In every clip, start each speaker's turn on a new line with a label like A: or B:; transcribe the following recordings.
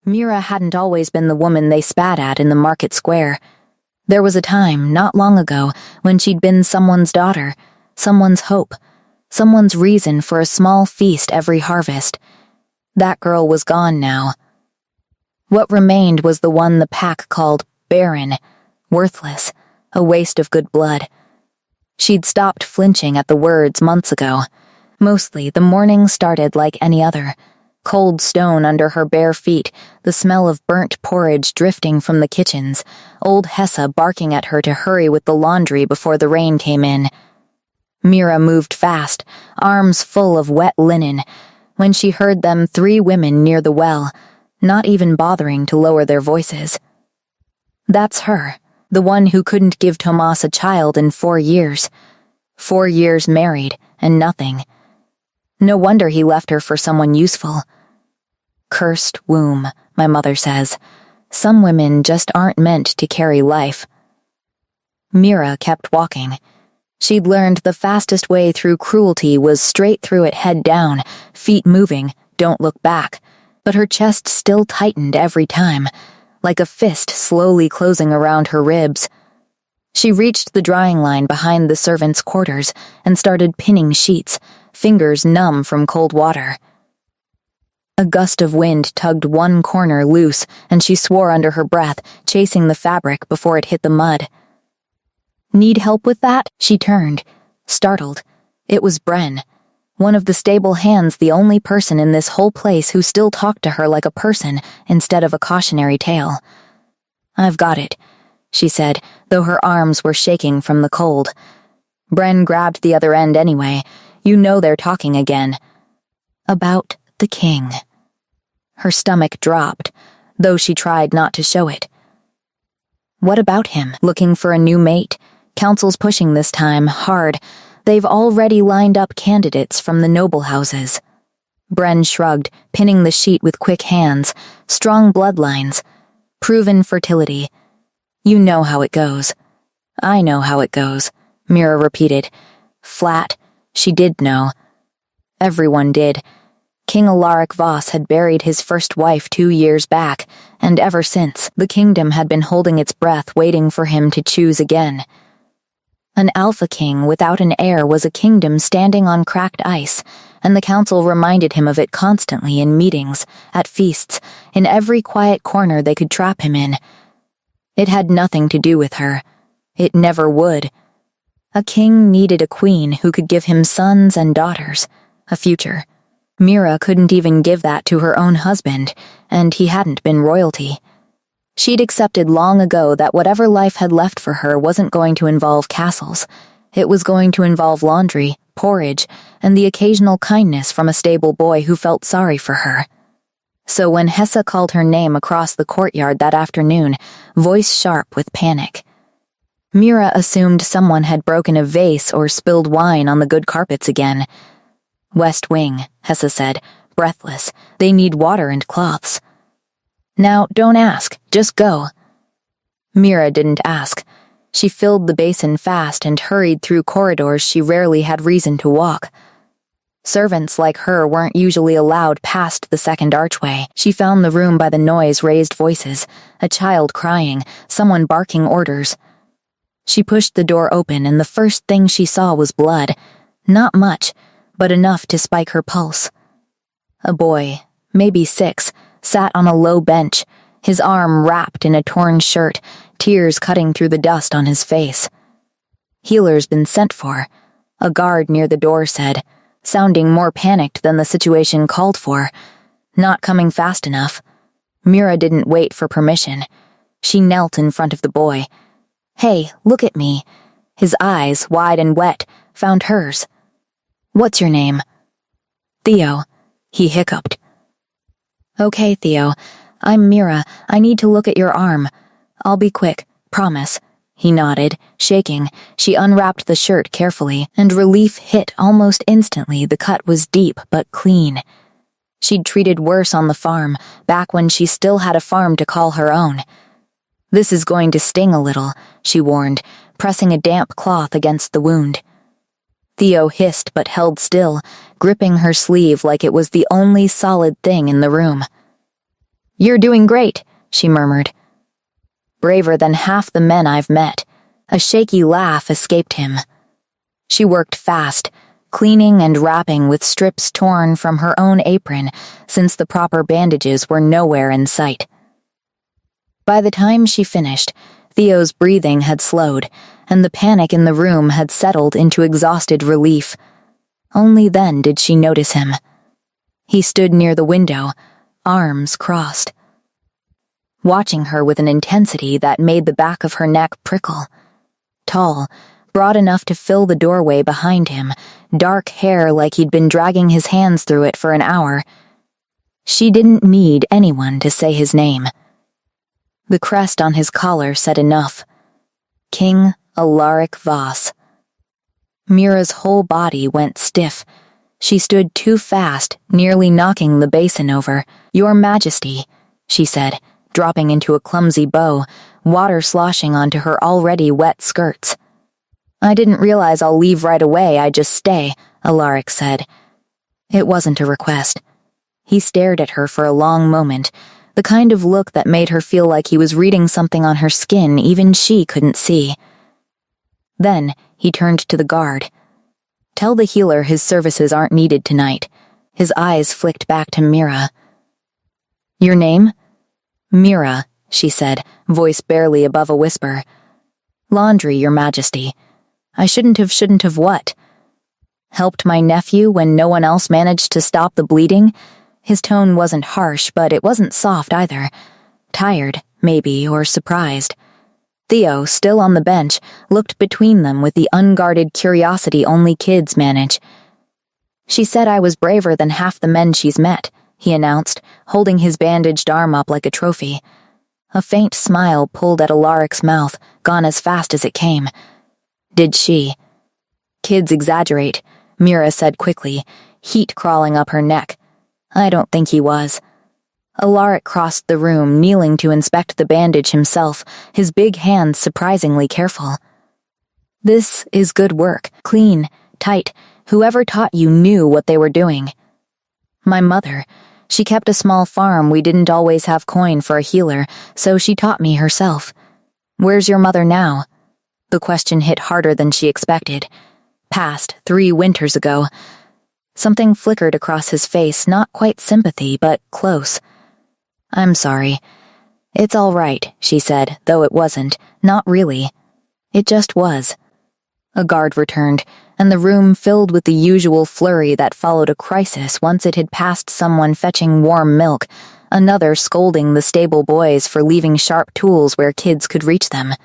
A: Mira hadn't always been the woman they spat at in the market square. There was a time, not long ago, when she'd been someone's daughter, someone's hope, someone's reason for a small feast every harvest. That girl was gone now. What remained was the one the pack called Barren, worthless, a waste of good blood. She'd stopped flinching at the words months ago. Mostly, the morning started like any other. Cold stone under her bare feet, the smell of burnt porridge drifting from the kitchens, old Hessa barking at her to hurry with the laundry before the rain came in. Mira moved fast, arms full of wet linen, when she heard them 3 women near the well, not even bothering to lower their voices. That's her, the one who couldn't give Tomas a child in 4 years. 4 years married, and nothing. No wonder he left her for someone useful. Cursed womb, my mother says. Some women just aren't meant to carry life. Mira kept walking. She'd learned the fastest way through cruelty was straight through it head down, feet moving, don't look back. But her chest still tightened every time, like a fist slowly closing around her ribs. She reached the drying line behind the servants' quarters and started pinning sheets, fingers numb from cold water. A gust of wind tugged one corner loose, and she swore under her breath, chasing the fabric before it hit the mud. Need help with that? She turned, startled. It was Bren. One of the stable hands, the only person in this whole place who still talked to her like a person instead of a cautionary tale. "I've got it," she said, though her arms were shaking from the cold. Bren grabbed the other end anyway. You know they're talking again. About the king. Her stomach dropped, though she tried not to show it. What about him? Looking for a new mate? Council's pushing this time, hard. They've already lined up candidates from the noble houses. Bren shrugged, pinning the sheet with quick hands. Strong bloodlines. Proven fertility. You know how it goes. I know how it goes, Mira repeated. Flat. She did know. Everyone did. King Alaric Voss had buried his first wife 2 years back, and ever since, the kingdom had been holding its breath waiting for him to choose again. An alpha king without an heir was a kingdom standing on cracked ice, and the council reminded him of it constantly in meetings, at feasts, in every quiet corner they could trap him in. It had nothing to do with her. It never would. A king needed a queen who could give him sons and daughters, a future. Mira couldn't even give that to her own husband, and he hadn't been royalty. She'd accepted long ago that whatever life had left for her wasn't going to involve castles. It was going to involve laundry, porridge, and the occasional kindness from a stable boy who felt sorry for her. So when Hessa called her name across the courtyard that afternoon, voice sharp with panic, Mira assumed someone had broken a vase or spilled wine on the good carpets again. West Wing, Hessa said, breathless. They need water and cloths. Now, don't ask, just go. Mira didn't ask. She filled the basin fast and hurried through corridors she rarely had reason to walk. Servants like her weren't usually allowed past the second archway. She found the room by the noise raised voices, a child crying, someone barking orders. She pushed the door open and the first thing she saw was blood. Not much, but enough to spike her pulse. A boy, maybe 6, sat on a low bench, his arm wrapped in a torn shirt, tears cutting through the dust on his face. Healer's been sent for, a guard near the door said, sounding more panicked than the situation called for. Not coming fast enough. Mira didn't wait for permission. She knelt in front of the boy. Hey, look at me. His eyes, wide and wet, found hers. What's your name? Theo, he hiccuped. Okay, Theo. I'm Mira. I need to look at your arm. I'll be quick, promise. He nodded, shaking. She unwrapped the shirt carefully, and relief hit almost instantly. The cut was deep but clean. She'd treated worse on the farm, back when she still had a farm to call her own. This is going to sting a little, she warned, pressing a damp cloth against the wound. Theo hissed but held still, gripping her sleeve like it was the only solid thing in the room. "You're doing great," she murmured. "Braver than half the men I've met." A shaky laugh escaped him. She worked fast, cleaning and wrapping with strips torn from her own apron since the proper bandages were nowhere in sight. By the time she finished, Theo's breathing had slowed, and the panic in the room had settled into exhausted relief. Only then did she notice him. He stood near the window, arms crossed, watching her with an intensity that made the back of her neck prickle. Tall, broad enough to fill the doorway behind him, dark hair like he'd been dragging his hands through it for an hour. She didn't need anyone to say his name. The crest on his collar said enough. King Alaric Voss. Mira's whole body went stiff. She stood too fast, nearly knocking the basin over. "Your Majesty," she said, dropping into a clumsy bow, water sloshing onto her already wet skirts. "I didn't realize I'll leave right away, I just stay," Alaric said. It wasn't a request. He stared at her for a long moment, the kind of look that made her feel like he was reading something on her skin even she couldn't see. Then he turned to the guard. "Tell the healer his services aren't needed tonight." His eyes flicked back to Mira. "Your name?" "Mira," she said, voice barely above a whisper. "Laundry, Your Majesty." "I shouldn't have what?" "Helped my nephew when no one else managed to stop the bleeding?" His tone wasn't harsh, but it wasn't soft either. Tired, maybe, or surprised. Theo, still on the bench, looked between them with the unguarded curiosity only kids manage. "She said I was braver than half the men she's met," he announced, holding his bandaged arm up like a trophy. A faint smile pulled at Alaric's mouth, gone as fast as it came. "Did she?" "Kids exaggerate," Mira said quickly, heat crawling up her neck. "I don't think he was." Alaric crossed the room, kneeling to inspect the bandage himself, his big hands surprisingly careful. "This is good work, clean, tight. Whoever taught you knew what they were doing." "My mother. She kept a small farm. We didn't always have coin for a healer, so she taught me herself." "Where's your mother now?" The question hit harder than she expected. "Passed 3 winters ago." Something flickered across his face, not quite sympathy, but close. "I'm sorry." "It's all right," she said, though it wasn't. Not really. It just was. A guard returned, and the room filled with the usual flurry that followed a crisis once it had passed someone fetching warm milk, another scolding the stable boys for leaving sharp tools where kids could reach them.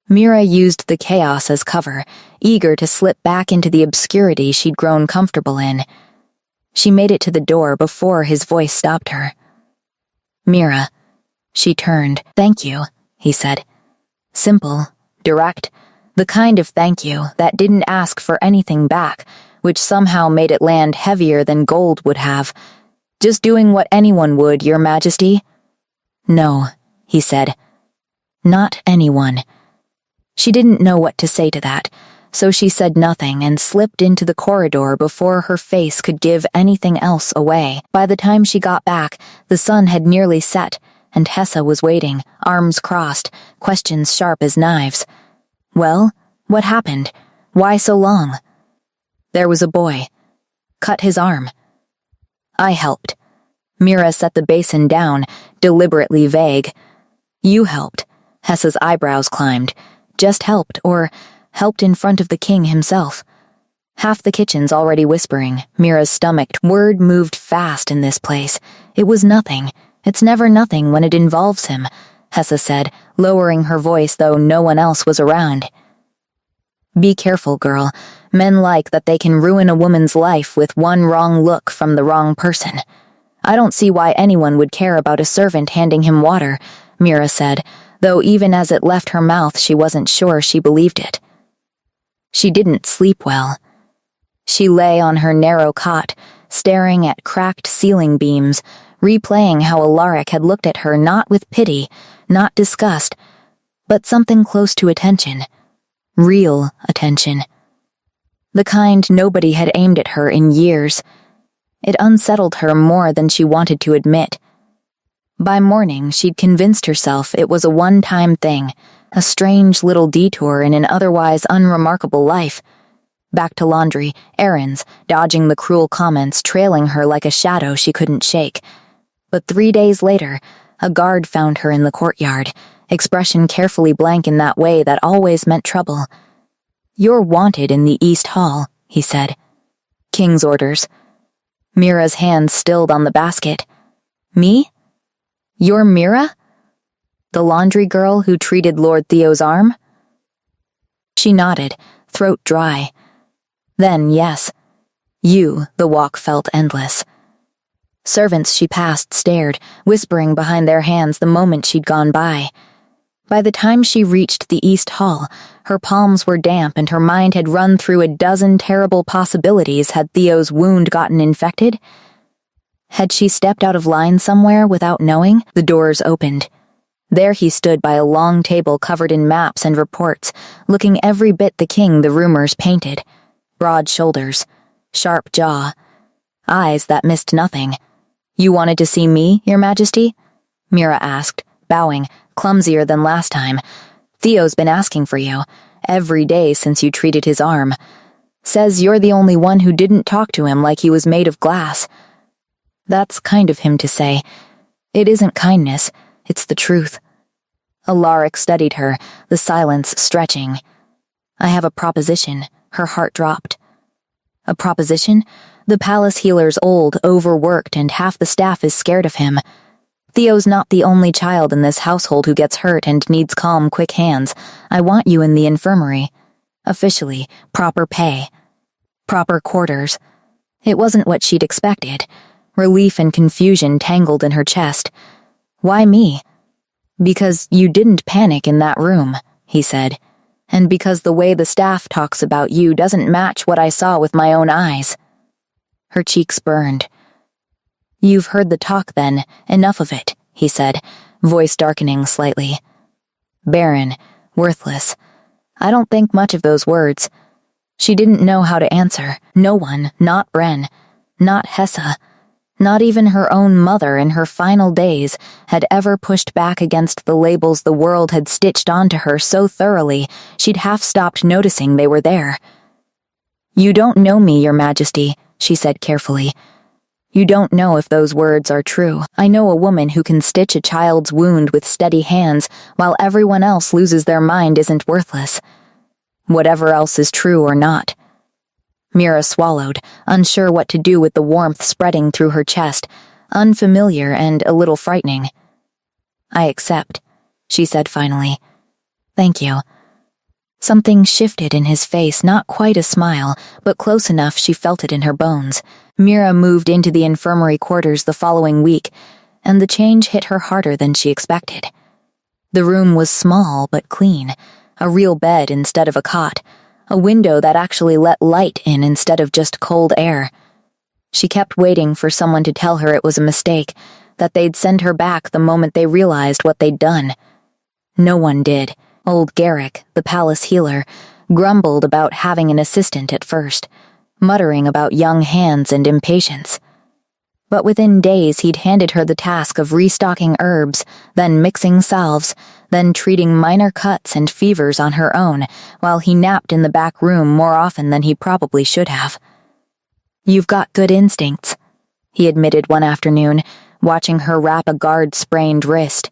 A: Mira used the chaos as cover, eager to slip back into the obscurity she'd grown comfortable in. She made it to the door before his voice stopped her. "Mira." She turned. "Thank you," he said. Simple, direct, the kind of thank you that didn't ask for anything back, which somehow made it land heavier than gold would have. "Just doing what anyone would, Your Majesty." "No," he said. "Not anyone." She didn't know what to say to that, so she said nothing and slipped into the corridor before her face could give anything else away. By the time she got back, the sun had nearly set, and Hessa was waiting, arms crossed, questions sharp as knives. "Well, what happened? Why so long?" "There was a boy. Cut his arm." "I helped." Mira set the basin down, deliberately vague. "You helped." Hessa's eyebrows climbed. "Just helped, or helped in front of the king himself." Half the kitchen's already whispering. Mira's stomach. Word moved fast in this place. It was nothing. It's never nothing when it involves him, Hessa said, lowering her voice though no one else was around. "Be careful, girl. Men like that they can ruin a woman's life with one wrong look from the wrong person. I don't see why anyone would care about a servant handing him water," Mira said, though even as it left her mouth she wasn't sure she believed it. She didn't sleep well. She lay on her narrow cot, staring at cracked ceiling beams, replaying how Alaric had looked at her not with pity, not disgust, but something close to attention. Real attention. The kind nobody had aimed at her in years. It unsettled her more than she wanted to admit. By morning, she'd convinced herself it was a one-time thing, a strange little detour in an otherwise unremarkable life. Back to laundry, errands, dodging the cruel comments trailing her like a shadow she couldn't shake. But 3 days later, a guard found her in the courtyard, expression carefully blank in that way that always meant trouble. "You're wanted in the East Hall," he said. "King's orders." Mira's hand stilled on the basket. "Me? You're Mira? The laundry girl who treated Lord Theo's arm?" She nodded, throat dry. Then, yes. The walk felt endless. Servants she passed stared, whispering behind their hands the moment she'd gone by. By the time she reached the East Hall, her palms were damp and her mind had run through a dozen terrible possibilities had Theo's wound gotten infected. Had she stepped out of line somewhere without knowing? The doors opened. There he stood by a long table covered in maps and reports, looking every bit the king the rumors painted. Broad shoulders, sharp jaw, eyes that missed nothing. "You wanted to see me, Your Majesty?" Mira asked, bowing, clumsier than last time. "Theo's been asking for you, every day since you treated his arm. Says you're the only one who didn't talk to him like he was made of glass." That's kind of him to say. It isn't kindness, it's the truth. Alaric studied her, the silence stretching. "I have a proposition." Her heart dropped. "A proposition? The palace healer's old, overworked, and half the staff is scared of him. Theo's not the only child in this household who gets hurt and needs calm, quick hands. I want you in the infirmary. Officially, proper pay. Proper quarters." It wasn't what she'd expected. Relief and confusion tangled in her chest. "Why me?" "Because you didn't panic in that room," he said. "And because the way the staff talks about you doesn't match what I saw with my own eyes." Her cheeks burned. "You've heard the talk then, enough of it," he said, voice darkening slightly. "Barren, worthless. I don't think much of those words." She didn't know how to answer. No one, not Bren, not Hessa, not even her own mother in her final days, had ever pushed back against the labels the world had stitched onto her so thoroughly she'd half stopped noticing they were there. "You don't know me, Your Majesty," she said carefully. "You don't know if those words are true. I know a woman who can stitch a child's wound with steady hands while everyone else loses their mind isn't worthless. Whatever else is true or not." Mira swallowed, unsure what to do with the warmth spreading through her chest, unfamiliar and a little frightening. "I accept," she said finally. "Thank you." Something shifted in his face, not quite a smile, but close enough she felt it in her bones. Mira moved into the infirmary quarters the following week, and the change hit her harder than she expected. The room was small but clean, a real bed instead of a cot, a window that actually let light in instead of just cold air. She kept waiting for someone to tell her it was a mistake, that they'd send her back the moment they realized what they'd done. No one did. Old Garrick, the palace healer, grumbled about having an assistant at first, muttering about young hands and impatience. But within days he'd handed her the task of restocking herbs, then mixing salves, then treating minor cuts and fevers on her own, while he napped in the back room more often than he probably should have. "You've got good instincts," he admitted one afternoon, watching her wrap a guard's sprained wrist.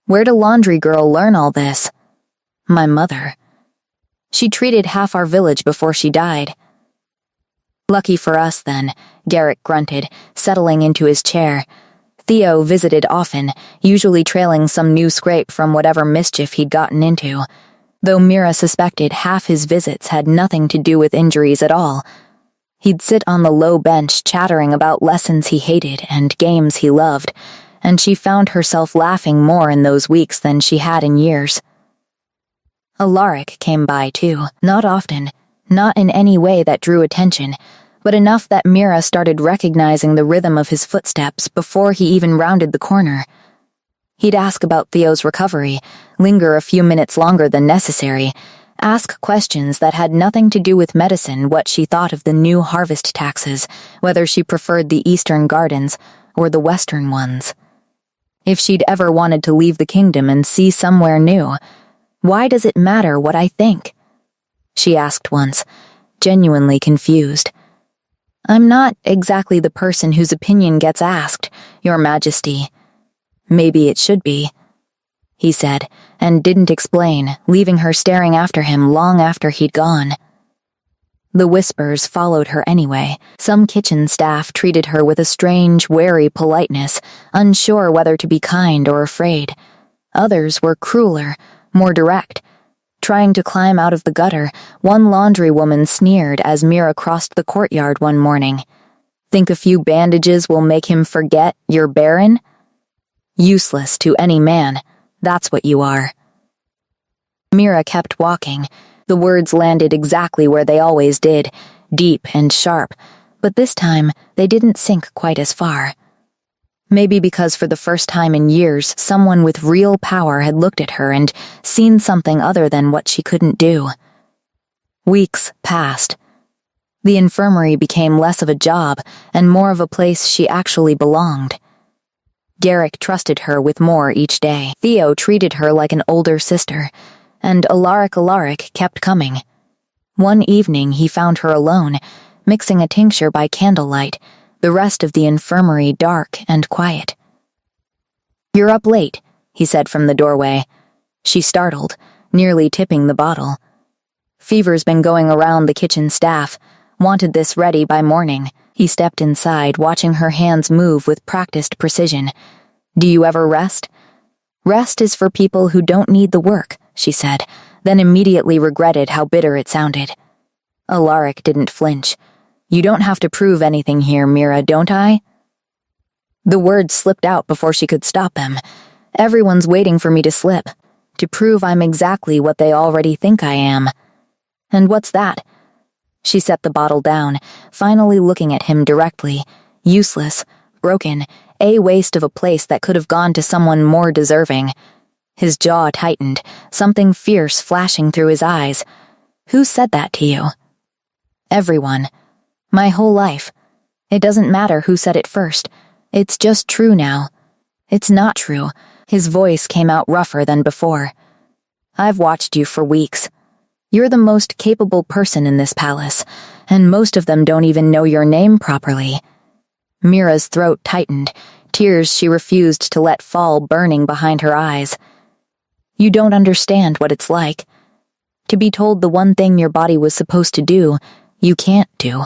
A: "Where'd a laundry girl learn all this?" "My mother. She treated half our village before she died." "Lucky for us, then," Garrick grunted, settling into his chair. Theo visited often, usually trailing some new scrape from whatever mischief he'd gotten into, though Mira suspected half his visits had nothing to do with injuries at all. He'd sit on the low bench chattering about lessons he hated and games he loved, and she found herself laughing more in those weeks than she had in years. Alaric came by, too, not often, not in any way that drew attention, but enough that Mira started recognizing the rhythm of his footsteps before he even rounded the corner. He'd ask about Theo's recovery, linger a few minutes longer than necessary, ask questions that had nothing to do with medicine, what she thought of the new harvest taxes, whether she preferred the eastern gardens or the western ones. If she'd ever wanted to leave the kingdom and see somewhere new. Why does it matter what I think? She asked once, genuinely confused. I'm not exactly the person whose opinion gets asked, Your Majesty. Maybe it should be, he said, and didn't explain, leaving her staring after him long after he'd gone. The whispers followed her anyway. Some kitchen staff treated her with a strange, wary politeness, unsure whether to be kind or afraid. Others were crueler, more direct. Trying to climb out of the gutter, one laundry woman sneered as Mira crossed the courtyard one morning. Think a few bandages will make him forget you're Barren? Useless to any man, that's what you are. Mira kept walking. The words landed exactly where they always did, deep and sharp, but this time they didn't sink quite as far. Maybe because for the first time in years, someone with real power had looked at her and seen something other than what she couldn't do. Weeks passed. The infirmary became less of a job and more of a place she actually belonged. Garrick trusted her with more each day. Theo treated her like an older sister, and Alaric kept coming. One evening he found her alone, mixing a tincture by candlelight, the rest of the infirmary dark and quiet. You're up late, he said from the doorway. She startled, nearly tipping the bottle. Fever's been going around the kitchen staff, wanted this ready by morning. He stepped inside, watching her hands move with practiced precision. Do you ever rest? Rest is for people who don't need the work, she said, then immediately regretted how bitter it sounded. Alaric didn't flinch. You don't have to prove anything here, Mira, don't I? The words slipped out before she could stop them. Everyone's waiting for me to slip, to prove I'm exactly what they already think I am. And what's that? She set the bottle down, finally looking at him directly. Useless, broken, a waste of a place that could have gone to someone more deserving. His jaw tightened, something fierce flashing through his eyes. Who said that to you? Everyone. My whole life. It doesn't matter who said it first. It's just true now. It's not true. His voice came out rougher than before. I've watched you for weeks. You're the most capable person in this palace, and most of them don't even know your name properly. Mira's throat tightened, tears she refused to let fall burning behind her eyes. You don't understand what it's like. To be told the one thing your body was supposed to do, you can't do.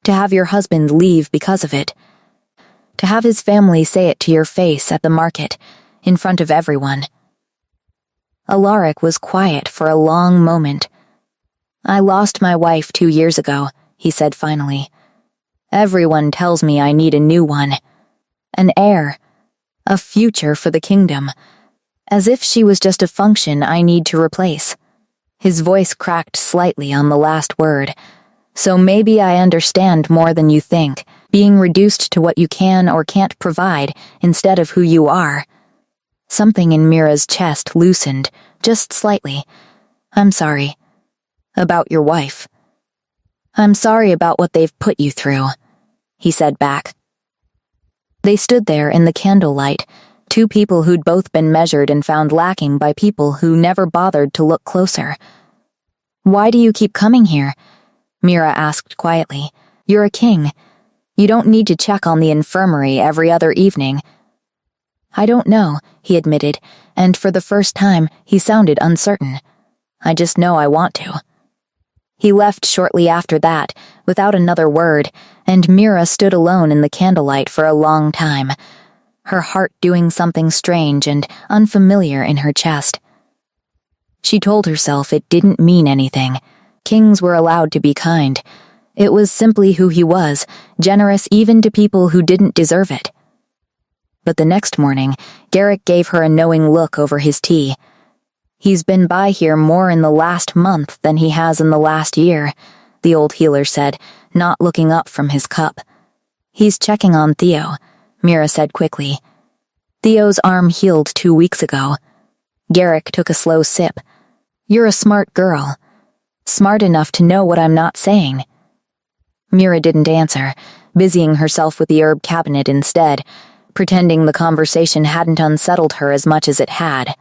A: To have your husband leave because of it. To have his family say it to your face at the market, in front of everyone. Alaric was quiet for a long moment. I lost my wife 2 years ago, he said finally. Everyone tells me I need a new one. An heir. A future for the kingdom. As if she was just a function I need to replace. His voice cracked slightly on the last word. So maybe I understand more than you think, being reduced to what you can or can't provide instead of who you are. Something in Mira's chest loosened, just slightly. I'm sorry. About your wife. I'm sorry about what they've put you through, he said back. They stood there in the candlelight, two people who'd both been measured and found lacking by people who never bothered to look closer. Why do you keep coming here? Mira asked quietly. You're a king. You don't need to check on the infirmary every other evening. I don't know, he admitted, and for the first time, he sounded uncertain. I just know I want to. He left shortly after that, without another word, and Mira stood alone in the candlelight for a long time, her heart doing something strange and unfamiliar in her chest. She told herself it didn't mean anything. Kings were allowed to be kind. It was simply who he was, generous even to people who didn't deserve it. But the next morning, Garrick gave her a knowing look over his tea. He's been by here more in the last month than he has in the last year, the old healer said, not looking up from his cup. He's checking on Theo, Mira said quickly. Theo's arm healed 2 weeks ago. Garrick took a slow sip. You're a smart girl. Smart enough to know what I'm not saying. Mira didn't answer, busying herself with the herb cabinet instead. pretending the conversation hadn't unsettled her as much as it had.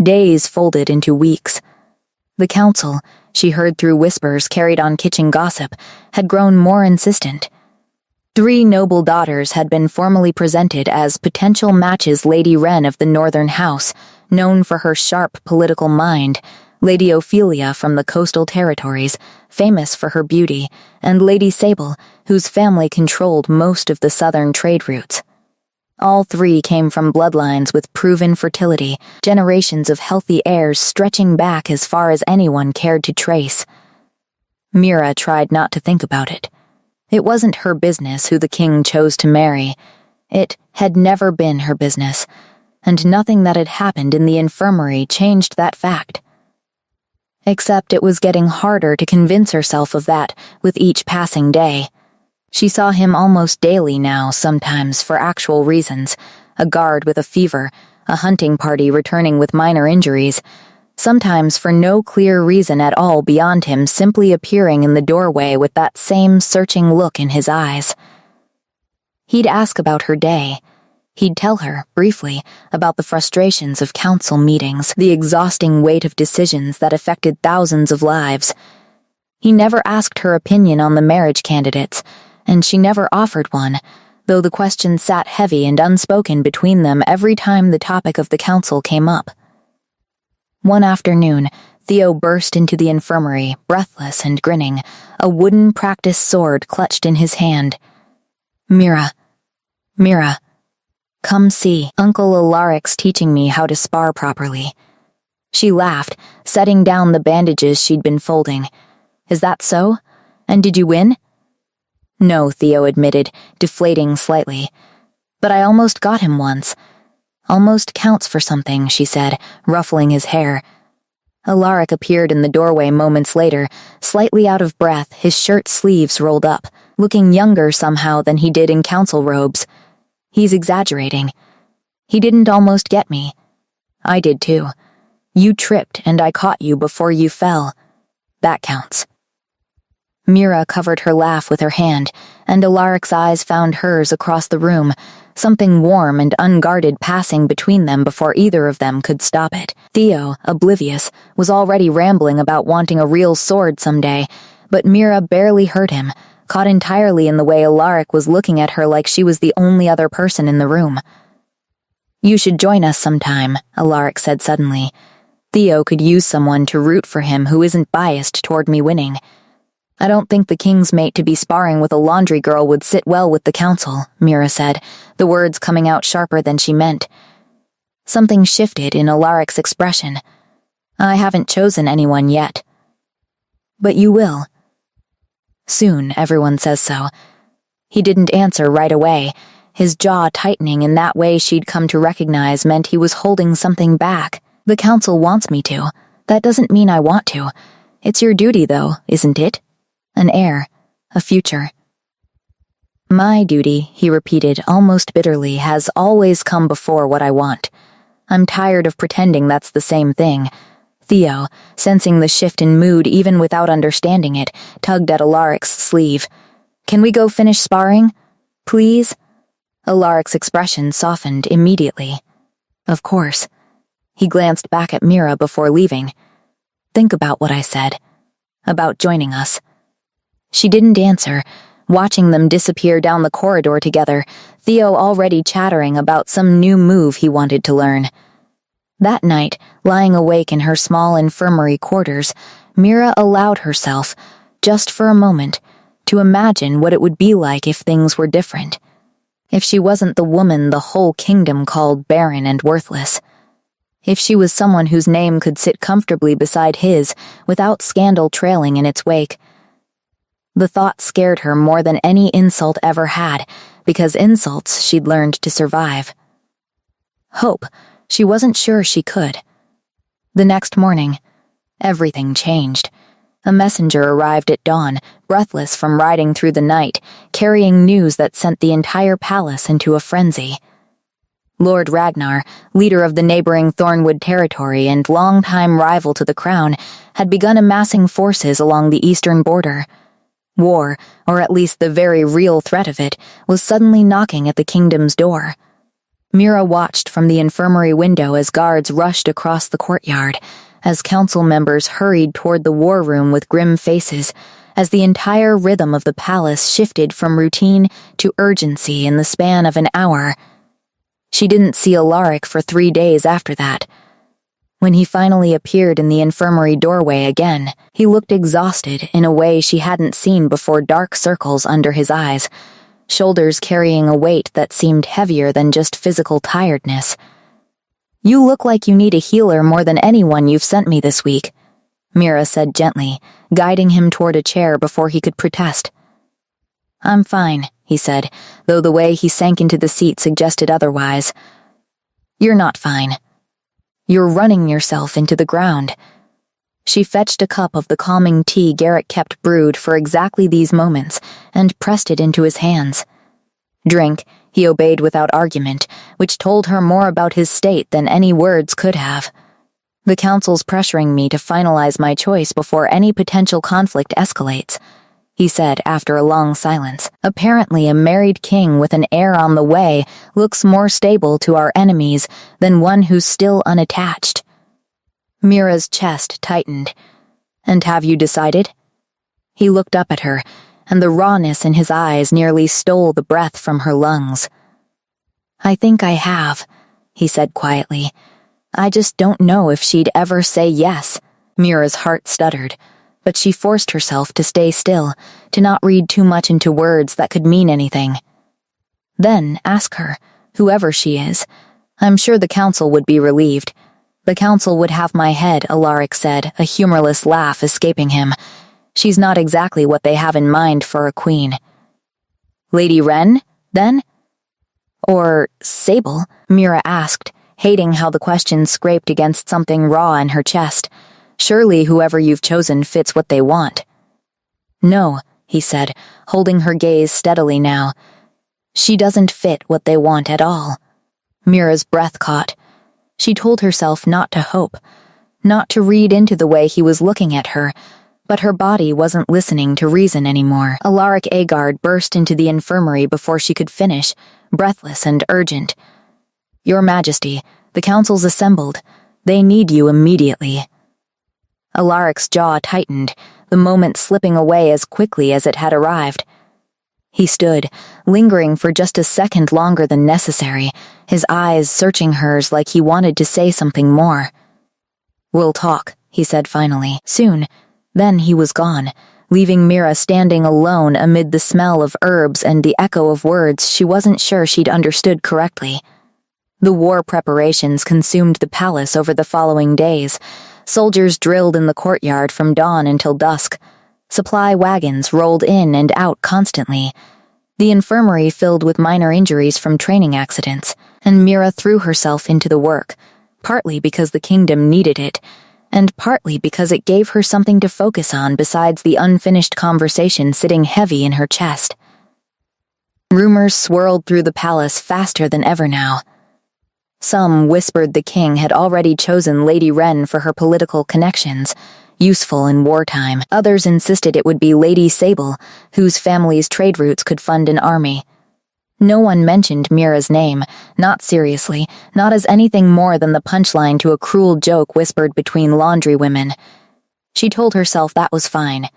A: Days folded into weeks. The council, she heard through whispers carried on kitchen gossip, had grown more insistent. 3 noble daughters had been formally presented as potential matches: Lady Wren of the Northern House, known for her sharp political mind, Lady Ophelia from the coastal territories, famous for her beauty, and Lady Sable, whose family controlled most of the southern trade routes. All 3 came from bloodlines with proven fertility, generations of healthy heirs stretching back as far as anyone cared to trace. Mira tried not to think about it. It wasn't her business who the king chose to marry. It had never been her business, and nothing that had happened in the infirmary changed that fact. Except it was getting harder to convince herself of that with each passing day. She saw him almost daily now, sometimes for actual reasons: a guard with a fever, a hunting party returning with minor injuries, sometimes for no clear reason at all beyond him simply appearing in the doorway with that same searching look in his eyes. He'd ask about her day. He'd tell her, briefly, about the frustrations of council meetings, the exhausting weight of decisions that affected thousands of lives. He never asked her opinion on the marriage candidates, and she never offered one, though the question sat heavy and unspoken between them every time the topic of the council came up. One afternoon, Theo burst into the infirmary, breathless and grinning, a wooden practice sword clutched in his hand. Mira, come see. Uncle Alaric's teaching me how to spar properly." She laughed, setting down the bandages she'd been folding. "Is that so? And did you win?" "No," Theo admitted, deflating slightly. "But I almost got him once." "Almost counts for something," she said, ruffling his hair. Alaric appeared in the doorway moments later, slightly out of breath, his shirt sleeves rolled up, looking younger somehow than he did in council robes. "He's exaggerating. He didn't almost get me. I did too. You tripped and I caught you before you fell. That counts." Mira covered her laugh with her hand, and Alaric's eyes found hers across the room, something warm and unguarded passing between them before either of them could stop it. Theo, oblivious, was already rambling about wanting a real sword someday, but Mira barely heard him, caught entirely in the way Alaric was looking at her like she was the only other person in the room. "You should join us sometime," Alaric said suddenly. "Theo could use someone to root for him who isn't biased toward me winning." "I don't think the king's mate to be sparring with a laundry girl would sit well with the council," Mira said, the words coming out sharper than she meant. Something shifted in Alaric's expression. "I haven't chosen anyone yet." "But you will." "Soon, everyone says so." He didn't answer right away, his jaw tightening in that way she'd come to recognize meant he was holding something back. "The council wants me to. That doesn't mean I want to. It's your duty, though, isn't it? An heir, a future." "My duty," he repeated almost bitterly, "has always come before what I want. I'm tired of pretending that's the same thing." Theo, sensing the shift in mood even without understanding it, tugged at Alaric's sleeve. "Can we go finish sparring? Please?" Alaric's expression softened immediately. "Of course." He glanced back at Mira before leaving. "Think about what I said. About joining us." She didn't answer, watching them disappear down the corridor together, Theo already chattering about some new move he wanted to learn. That night, lying awake in her small infirmary quarters, Mira allowed herself, just for a moment, to imagine what it would be like if things were different. If she wasn't the woman the whole kingdom called barren and worthless. If she was someone whose name could sit comfortably beside his without scandal trailing in its wake. The thought scared her more than any insult ever had, because insults she'd learned to survive. Hope, she wasn't sure she could. The next morning, everything changed. A messenger arrived at dawn, breathless from riding through the night, carrying news that sent the entire palace into a frenzy. Lord Ragnar, leader of the neighboring Thornwood territory and longtime rival to the crown, had begun amassing forces along the eastern border. War, or at least the very real threat of it, was suddenly knocking at the kingdom's door. Mira watched from the infirmary window as guards rushed across the courtyard, as council members hurried toward the war room with grim faces, as the entire rhythm of the palace shifted from routine to urgency in the span of an hour. She didn't see Alaric for 3 days after that. When he finally appeared in the infirmary doorway again, he looked exhausted in a way she hadn't seen before, dark circles under his eyes, shoulders carrying a weight that seemed heavier than just physical tiredness. "You look like you need a healer more than anyone you've sent me this week," Mira said gently, guiding him toward a chair before he could protest. "I'm fine," he said, though the way he sank into the seat suggested otherwise. "You're not fine. You're running yourself into the ground." She fetched a cup of the calming tea Garrett kept brewed for exactly these moments and pressed it into his hands. "Drink," he obeyed without argument, which told her more about his state than any words could have. "The council's pressuring me to finalize my choice before any potential conflict escalates," he said after a long silence. "Apparently a married king with an heir on the way looks more stable to our enemies than one who's still unattached." Mira's chest tightened. "And have you decided?" He looked up at her, and the rawness in his eyes nearly stole the breath from her lungs. "I think I have," he said quietly. "I just don't know if she'd ever say yes." Mira's heart stuttered, but she forced herself to stay still, to not read too much into words that could mean anything. "Then ask her, whoever she is. I'm sure the council would be relieved." "The council would have my head," Alaric said, a humorless laugh escaping him. "She's not exactly what they have in mind for a queen." "Lady Wren, then?" "Or Sable?" Mira asked, hating how the question scraped against something raw in her chest. "Surely whoever you've chosen fits what they want." "No," he said, holding her gaze steadily now. "She doesn't fit what they want at all." Mira's breath caught. She told herself not to hope, not to read into the way he was looking at her, but her body wasn't listening to reason anymore. Alaric Agard burst into the infirmary before she could finish, breathless and urgent. "Your Majesty, the council's assembled. They need you immediately." Alaric's jaw tightened, the moment slipping away as quickly as it had arrived. He stood, lingering for just a second longer than necessary, his eyes searching hers like he wanted to say something more. "We'll talk," he said finally, soon. Then he was gone, leaving Mira standing alone amid the smell of herbs and the echo of words she wasn't sure she'd understood correctly. The war preparations consumed the palace over the following days. Soldiers drilled in the courtyard from dawn until dusk. Supply wagons rolled in and out constantly. The infirmary filled with minor injuries from training accidents, and Mira threw herself into the work, partly because the kingdom needed it, and partly because it gave her something to focus on besides the unfinished conversation sitting heavy in her chest. Rumors swirled through the palace faster than ever now. Some whispered the king had already chosen Lady Wren for her political connections, useful in wartime. Others insisted it would be Lady Sable, whose family's trade routes could fund an army. No one mentioned Mira's name, not seriously, not as anything more than the punchline to a cruel joke whispered between laundry women. She told herself that was fine.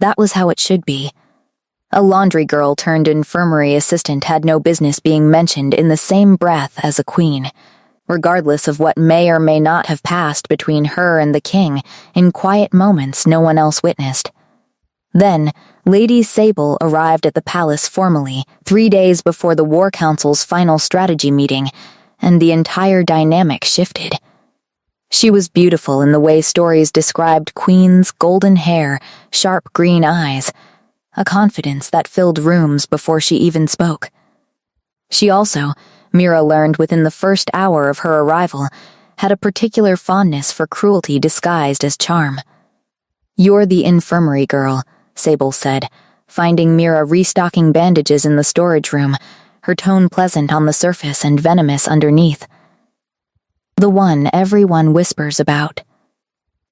A: That was how it should be. A laundry girl turned infirmary assistant had no business being mentioned in the same breath as a queen, regardless of what may or may not have passed between her and the king in quiet moments no one else witnessed. Then, Lady Sable arrived at the palace formally, 3 days before the War Council's final strategy meeting, and the entire dynamic shifted. She was beautiful in the way stories described queens' golden hair, sharp green eyes, a confidence that filled rooms before she even spoke. She also, Mira learned within the first hour of her arrival, had a particular fondness for cruelty disguised as charm. "You're the infirmary girl," Sable said, finding Mira restocking bandages in the storage room, her tone pleasant on the surface and venomous underneath. "The one everyone whispers about."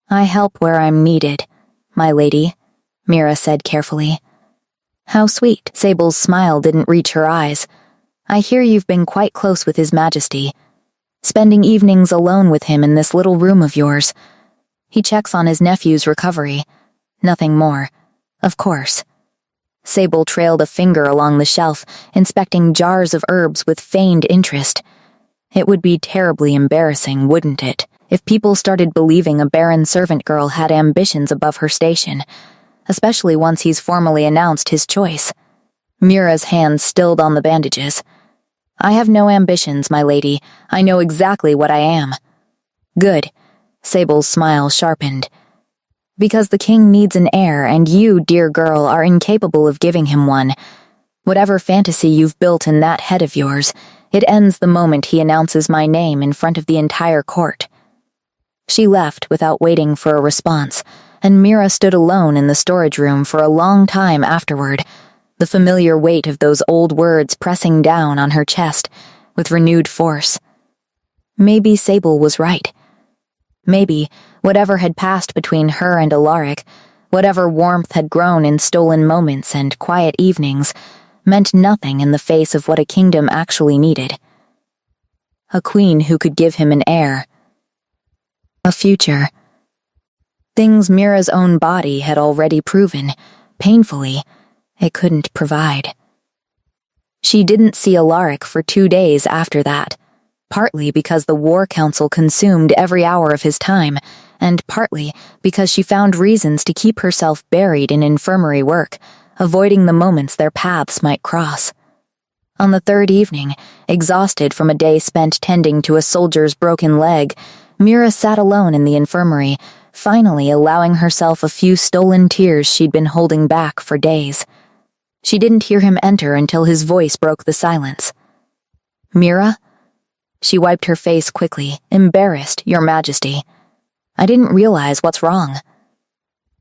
A: "I help where I'm needed, my lady," Mira said carefully. How sweet. Sable's smile didn't reach her eyes. I hear you've been quite close with His Majesty, spending evenings alone with him in this little room of yours. He checks on his nephew's recovery. Nothing more. Of course. Sable trailed a finger along the shelf, inspecting jars of herbs with feigned interest. It would be terribly embarrassing, wouldn't it, if people started believing a Barren servant girl had ambitions above her station, especially once he's formally announced his choice. Mira's hands stilled on the bandages. I have no ambitions, my lady. I know exactly what I am. Good. Sable's smile sharpened. Because the king needs an heir, and you, dear girl, are incapable of giving him one. Whatever fantasy you've built in that head of yours, it ends the moment he announces my name in front of the entire court. She left without waiting for a response, and Mira stood alone in the storage room for a long time afterward, the familiar weight of those old words pressing down on her chest with renewed force. Maybe Sable was right. Maybe whatever had passed between her and Alaric, whatever warmth had grown in stolen moments and quiet evenings, meant nothing in the face of what a kingdom actually needed. A queen who could give him an heir. A future. Things Mira's own body had already proven, painfully, it couldn't provide. She didn't see Alaric for 2 days after that, partly because the War Council consumed every hour of his time, and partly because she found reasons to keep herself buried in infirmary work, avoiding the moments their paths might cross. On the third evening, exhausted from a day spent tending to a soldier's broken leg, Mira sat alone in the infirmary, finally allowing herself a few stolen tears she'd been holding back for days. She didn't hear him enter until his voice broke the silence. Mira? She wiped her face quickly, embarrassed, Your Majesty. I didn't realize what's wrong.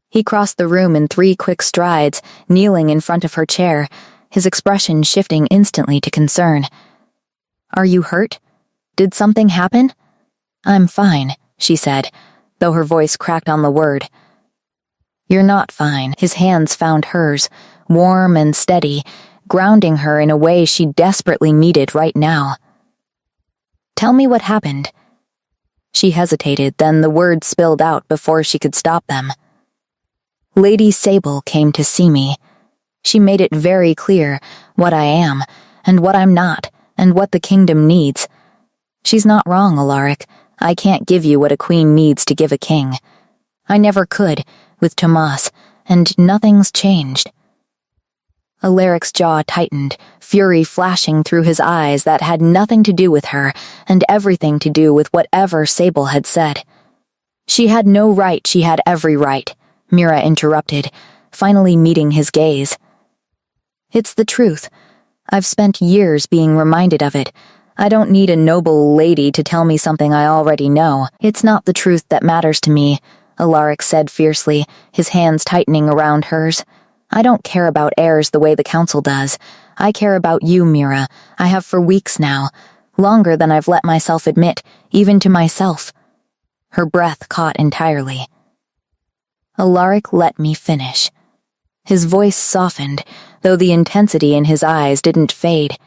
A: He crossed the room in 3 quick strides, kneeling in front of her chair, his expression shifting instantly to concern. Are you hurt? Did something happen? I'm fine, she said, though her voice cracked on the word. You're not fine. His hands found hers, warm and steady, grounding her in a way she desperately needed right now. Tell me what happened. She hesitated, then the words spilled out before she could stop them. Lady Sable came to see me. She made it very clear what I am, and what I'm not, and what the kingdom needs. She's not wrong, Alaric. I can't give you what a queen needs to give a king. I never could, with Tomas, and nothing's changed. Alaric's jaw tightened, fury flashing through his eyes that had nothing to do with her, and everything to do with whatever Sable had said. She had no right, she had every right, Mira interrupted, finally meeting his gaze. It's the truth. I've spent years being reminded of it. I don't need a noble lady to tell me something I already know. It's not the truth that matters to me, Alaric said fiercely, his hands tightening around hers. I don't care about heirs the way the council does. I care about you, Mira. I have for weeks now, longer than I've let myself admit, even to myself. Her breath caught entirely. Alaric let me finish. His voice softened, though the intensity in his eyes didn't fade.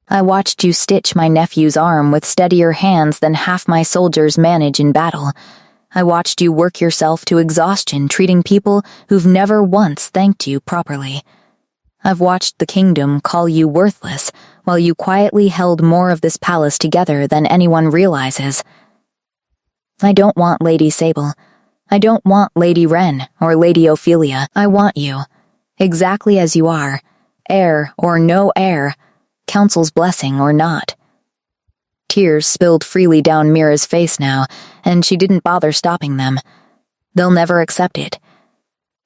A: I watched you stitch my nephew's arm with steadier hands than half my soldiers manage in battle. I watched you work yourself to exhaustion treating people who've never once thanked you properly. I've watched the kingdom call you worthless while you quietly held more of this palace together than anyone realizes. I don't want Lady Sable. I don't want Lady Wren or Lady Ophelia. I want you, exactly as you are, heir or no heir, council's blessing or not. Tears spilled freely down Mira's face now, and she didn't bother stopping them. They'll never accept it.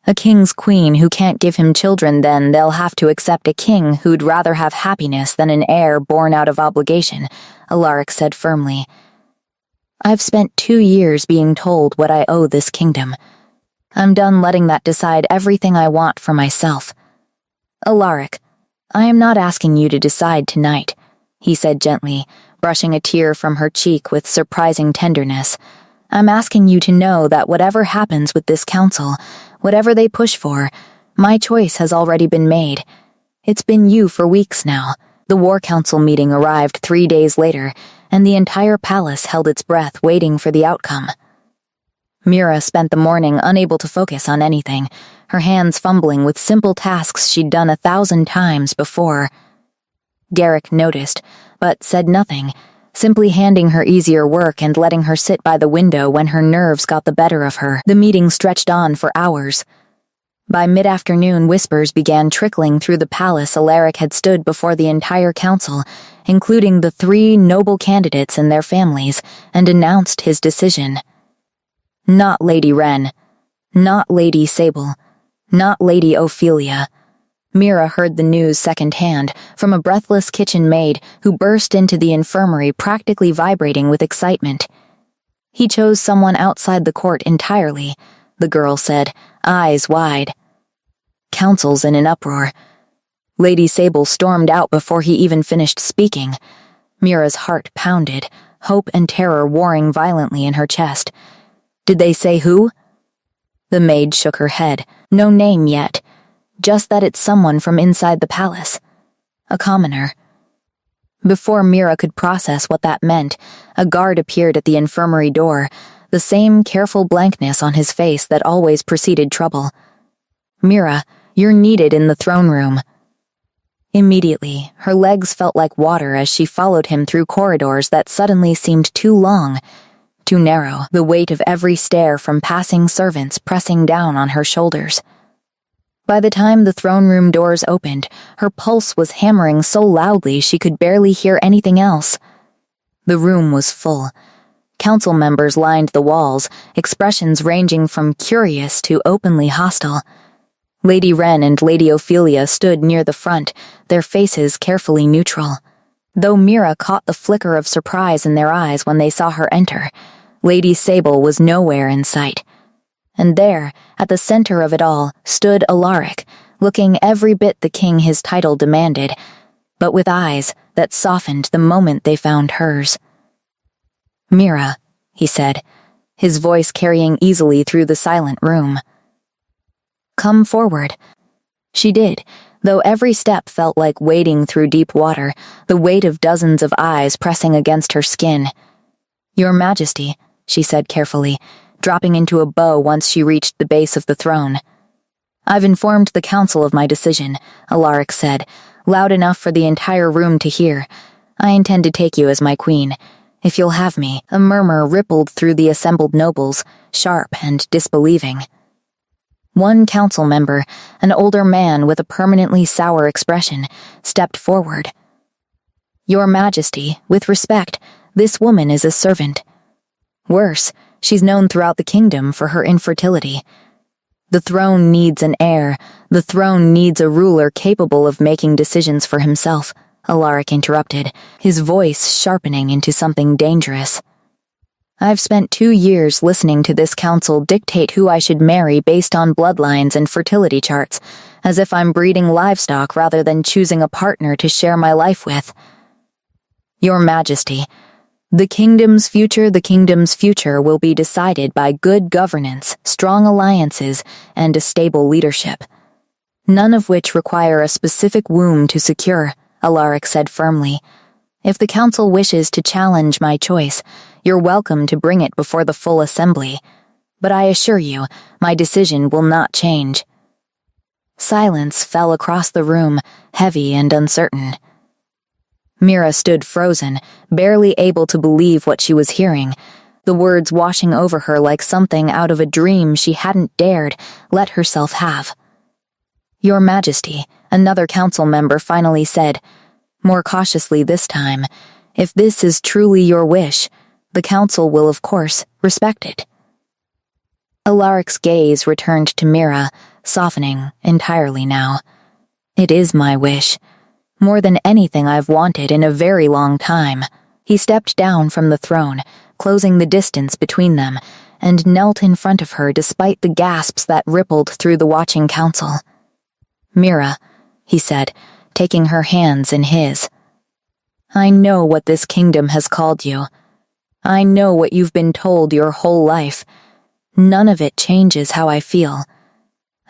A: A king's queen who can't give him children, then they'll have to accept a king who'd rather have happiness than an heir born out of obligation, Alaric said firmly. I've spent 2 years being told what I owe this kingdom. I'm done letting that decide everything I want for myself. Alaric, I am not asking you to decide tonight, he said gently, brushing a tear from her cheek with surprising tenderness. I'm asking you to know that whatever happens with this council, whatever they push for, My choice has already been made. It's been you for weeks now. The War Council meeting arrived 3 days later, and the entire palace held its breath waiting for the outcome. Mira spent the morning unable to focus on anything, her hands fumbling with simple tasks she'd done 1,000 times before. Garrick noticed, but said nothing, simply handing her easier work and letting her sit by the window when her nerves got the better of her. The meeting stretched on for hours. By mid-afternoon, whispers began trickling through the palace. Alaric had stood before the entire council, including the 3 noble candidates and their families, and announced his decision. Not Lady Wren, not Lady Sable, not Lady Ophelia. Mira heard the news secondhand from a breathless kitchen maid who burst into the infirmary practically vibrating with excitement. He chose someone outside the court entirely, the girl said, eyes wide. Council's in an uproar. Lady Sable stormed out before he even finished speaking. Mira's heart pounded, hope and terror warring violently in her chest. Did they say who? The maid shook her head. No name yet. Just that it's someone from inside the palace. A commoner. Before Mira could process what that meant, a guard appeared at the infirmary door, the same careful blankness on his face that always preceded trouble. Mira, you're needed in the throne room. Immediately, her legs felt like water as she followed him through corridors that suddenly seemed too long, too narrow, the weight of every stare from passing servants pressing down on her shoulders. By the time the throne room doors opened, her pulse was hammering so loudly she could barely hear anything else. The room was full. Council members lined the walls, expressions ranging from curious to openly hostile. Lady Wren and Lady Ophelia stood near the front, their faces carefully neutral. Though Mira caught the flicker of surprise in their eyes when they saw her enter, Lady Sable was nowhere in sight. And there, at the center of it all, stood Alaric, looking every bit the king his title demanded, but with eyes that softened the moment they found hers. Mira, he said, his voice carrying easily through the silent room. Come forward. She did, though every step felt like wading through deep water, the weight of dozens of eyes pressing against her skin. Your Majesty, she said carefully, dropping into a bow once she reached the base of the throne. I've informed the council of my decision, Alaric said, loud enough for the entire room to hear. I intend to take you as my queen. If you'll have me. A murmur rippled through the assembled nobles, sharp and disbelieving. One council member, an older man with a permanently sour expression, stepped forward. Your Majesty, with respect, this woman is a servant. Worse, she's known throughout the kingdom for her infertility. The throne needs an heir. The throne needs a ruler capable of making decisions for himself, Alaric interrupted, his voice sharpening into something dangerous. I've spent 2 years listening to this council dictate who I should marry based on bloodlines and fertility charts, as if I'm breeding livestock rather than choosing a partner to share my life with. Your Majesty, the kingdom's future will be decided by good governance, strong alliances, and a stable leadership. None of which require a specific womb to secure, Alaric said firmly. If the council wishes to challenge my choice, you're welcome to bring it before the full assembly. But I assure you, my decision will not change. Silence fell across the room, heavy and uncertain. Mira stood frozen, barely able to believe what she was hearing, the words washing over her like something out of a dream she hadn't dared let herself have. Your Majesty, another council member finally said, more cautiously this time, if this is truly your wish, the council will of course respect it. Alaric's gaze returned to Mira, softening entirely now. It is my wish. More than anything I've wanted in a very long time. He stepped down from the throne, closing the distance between them, and knelt in front of her despite the gasps that rippled through the watching council. Mira, he said, taking her hands in his. I know what this kingdom has called you. I know what you've been told your whole life. None of it changes how I feel.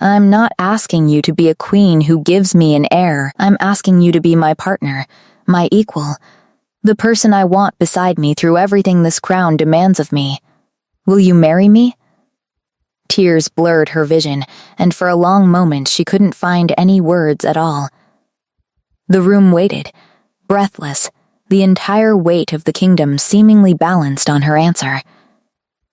A: I'm not asking you to be a queen who gives me an heir. I'm asking you to be my partner, my equal, the person I want beside me through everything this crown demands of me. Will you marry me?" Tears blurred her vision, and for a long moment she couldn't find any words at all. The room waited, breathless, the entire weight of the kingdom seemingly balanced on her answer.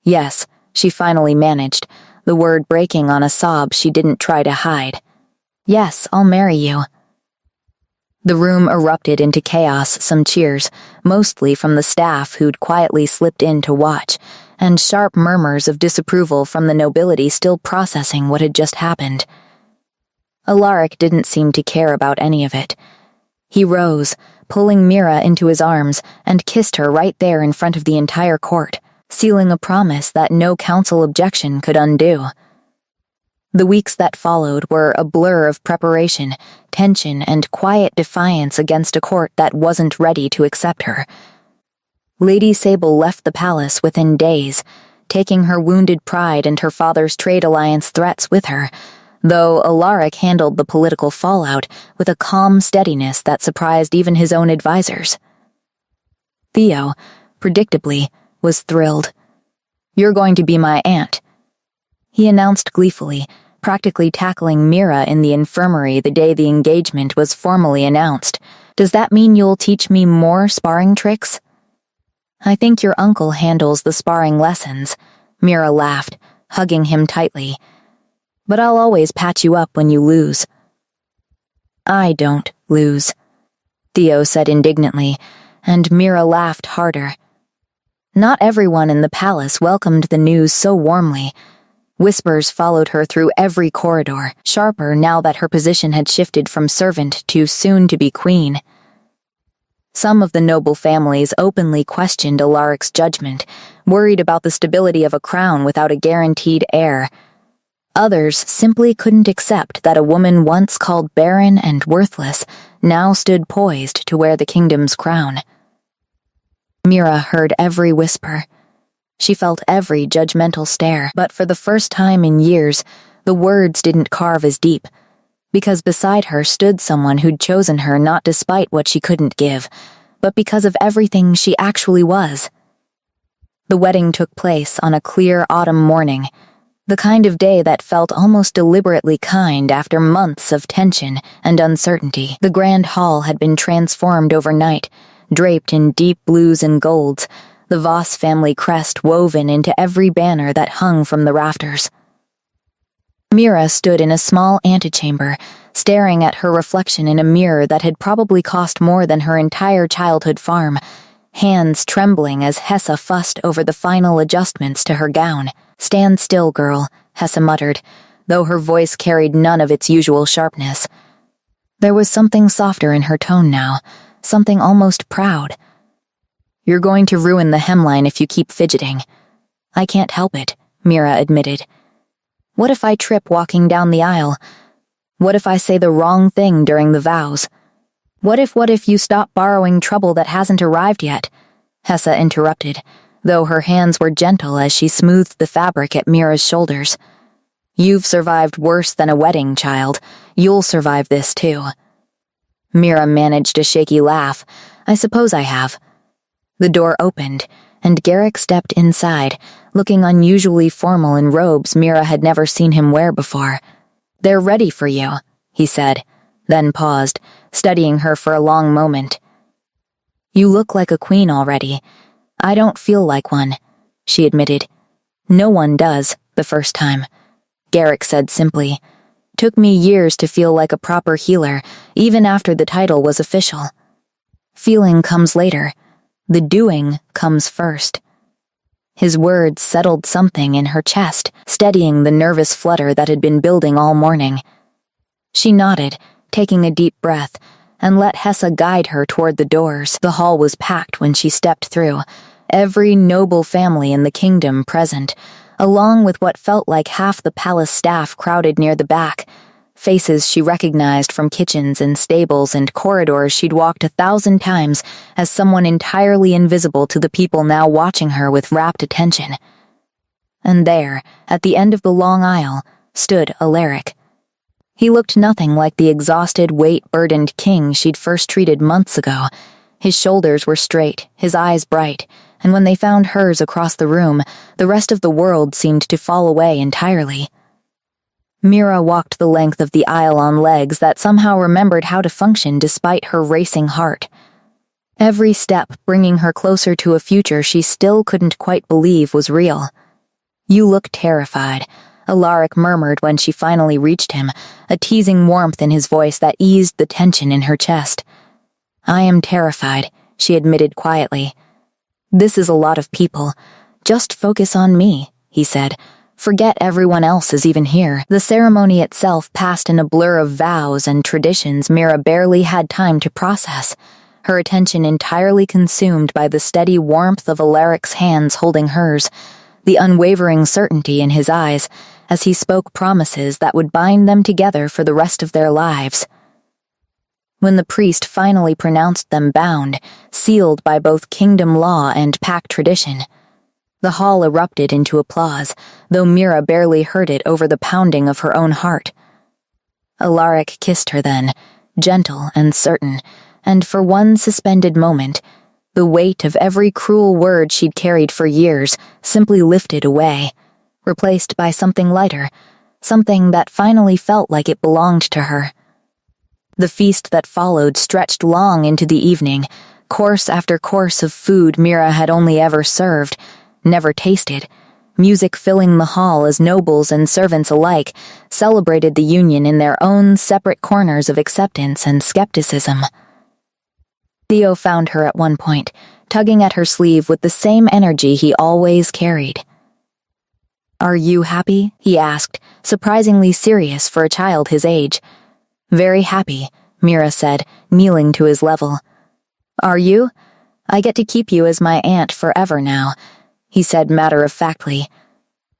A: "Yes," she finally managed, the word breaking on a sob she didn't try to hide. "Yes, I'll marry you." The room erupted into chaos, some cheers, mostly from the staff who'd quietly slipped in to watch, and sharp murmurs of disapproval from the nobility still processing what had just happened. Alaric didn't seem to care about any of it. He rose, pulling Mira into his arms, and kissed her right there in front of the entire court, sealing a promise that no council objection could undo. The weeks that followed were a blur of preparation, tension, and quiet defiance against a court that wasn't ready to accept her. Lady Sable left the palace within days, taking her wounded pride and her father's trade alliance threats with her, though Alaric handled the political fallout with a calm steadiness that surprised even his own advisors. Theo, predictably, was thrilled. "You're going to be my aunt," he announced gleefully, practically tackling Mira in the infirmary the day the engagement was formally announced. "Does that mean you'll teach me more sparring tricks?" "I think your uncle handles the sparring lessons," Mira laughed, hugging him tightly. "But I'll always patch you up when you lose." "I don't lose," Theo said indignantly, and Mira laughed harder. Not everyone in the palace welcomed the news so warmly. Whispers followed her through every corridor, sharper now that her position had shifted from servant to soon-to-be queen. Some of the noble families openly questioned Alaric's judgment, worried about the stability of a crown without a guaranteed heir. Others simply couldn't accept that a woman once called barren and worthless now stood poised to wear the kingdom's crown. Mira heard every whisper. She felt every judgmental stare, but for the first time in years, the words didn't carve as deep, because beside her stood someone who'd chosen her not despite what she couldn't give, but because of everything she actually was. The wedding took place on a clear autumn morning, the kind of day that felt almost deliberately kind after months of tension and uncertainty. The grand hall had been transformed overnight, draped in deep blues and golds, the Voss family crest woven into every banner that hung from the rafters. Mira stood in a small antechamber, staring at her reflection in a mirror that had probably cost more than her entire childhood farm, hands trembling as Hessa fussed over the final adjustments to her gown. "Stand still, girl," Hessa muttered, though her voice carried none of its usual sharpness. There was something softer in her tone now, something almost proud. "You're going to ruin the hemline if you keep fidgeting." "I can't help it," Mira admitted. "What if I trip walking down the aisle? What if I say the wrong thing during the vows? What if you stop borrowing trouble that hasn't arrived yet?" Hessa interrupted, though her hands were gentle as she smoothed the fabric at Mira's shoulders. "You've survived worse than a wedding, child. You'll survive this too." Mira managed a shaky laugh. "I suppose I have." The door opened, and Garrick stepped inside, looking unusually formal in robes Mira had never seen him wear before. "They're ready for you," he said, then paused, studying her for a long moment. "You look like a queen already." "I don't feel like one," she admitted. "No one does, the first time," Garrick said simply. "Took me years to feel like a proper healer, even after the title was official. Feeling comes later. The doing comes first." His words settled something in her chest, steadying the nervous flutter that had been building all morning. She nodded, taking a deep breath, and let Hessa guide her toward the doors. The hall was packed when she stepped through, every noble family in the kingdom present, along with what felt like half the palace staff crowded near the back, faces she recognized from kitchens and stables and corridors she'd walked 1,000 times as someone entirely invisible to the people now watching her with rapt attention. And there, at the end of the long aisle, stood Alaric, He looked nothing like the exhausted, weight-burdened king she'd first treated months ago. His shoulders were straight, his eyes bright, and when they found hers across the room, the rest of the world seemed to fall away entirely. Mira walked the length of the aisle on legs that somehow remembered how to function despite her racing heart. Every step bringing her closer to a future she still couldn't quite believe was real. "You look terrified," Alaric murmured when she finally reached him, a teasing warmth in his voice that eased the tension in her chest. "I am terrified," she admitted quietly. "This is a lot of people. Just focus on me," he said. "Forget everyone else is even here." The ceremony itself passed in a blur of vows and traditions Mira barely had time to process, her attention entirely consumed by the steady warmth of Alaric's hands holding hers, the unwavering certainty in his eyes as he spoke promises that would bind them together for the rest of their lives. When the priest finally pronounced them bound, sealed by both kingdom law and pack tradition, the hall erupted into applause, though Mira barely heard it over the pounding of her own heart. Alaric kissed her then, gentle and certain, and for one suspended moment, the weight of every cruel word she'd carried for years simply lifted away, replaced by something lighter, something that finally felt like it belonged to her. The feast that followed stretched long into the evening, course after course of food Mira had only ever served, never tasted, music filling the hall as nobles and servants alike celebrated the union in their own separate corners of acceptance and skepticism. Theo found her at one point, tugging at her sleeve with the same energy he always carried. "Are you happy?" he asked, surprisingly serious for a child his age. "Very happy," Mira said, kneeling to his level. "Are you? I get to keep you as my aunt forever now," he said matter-of-factly.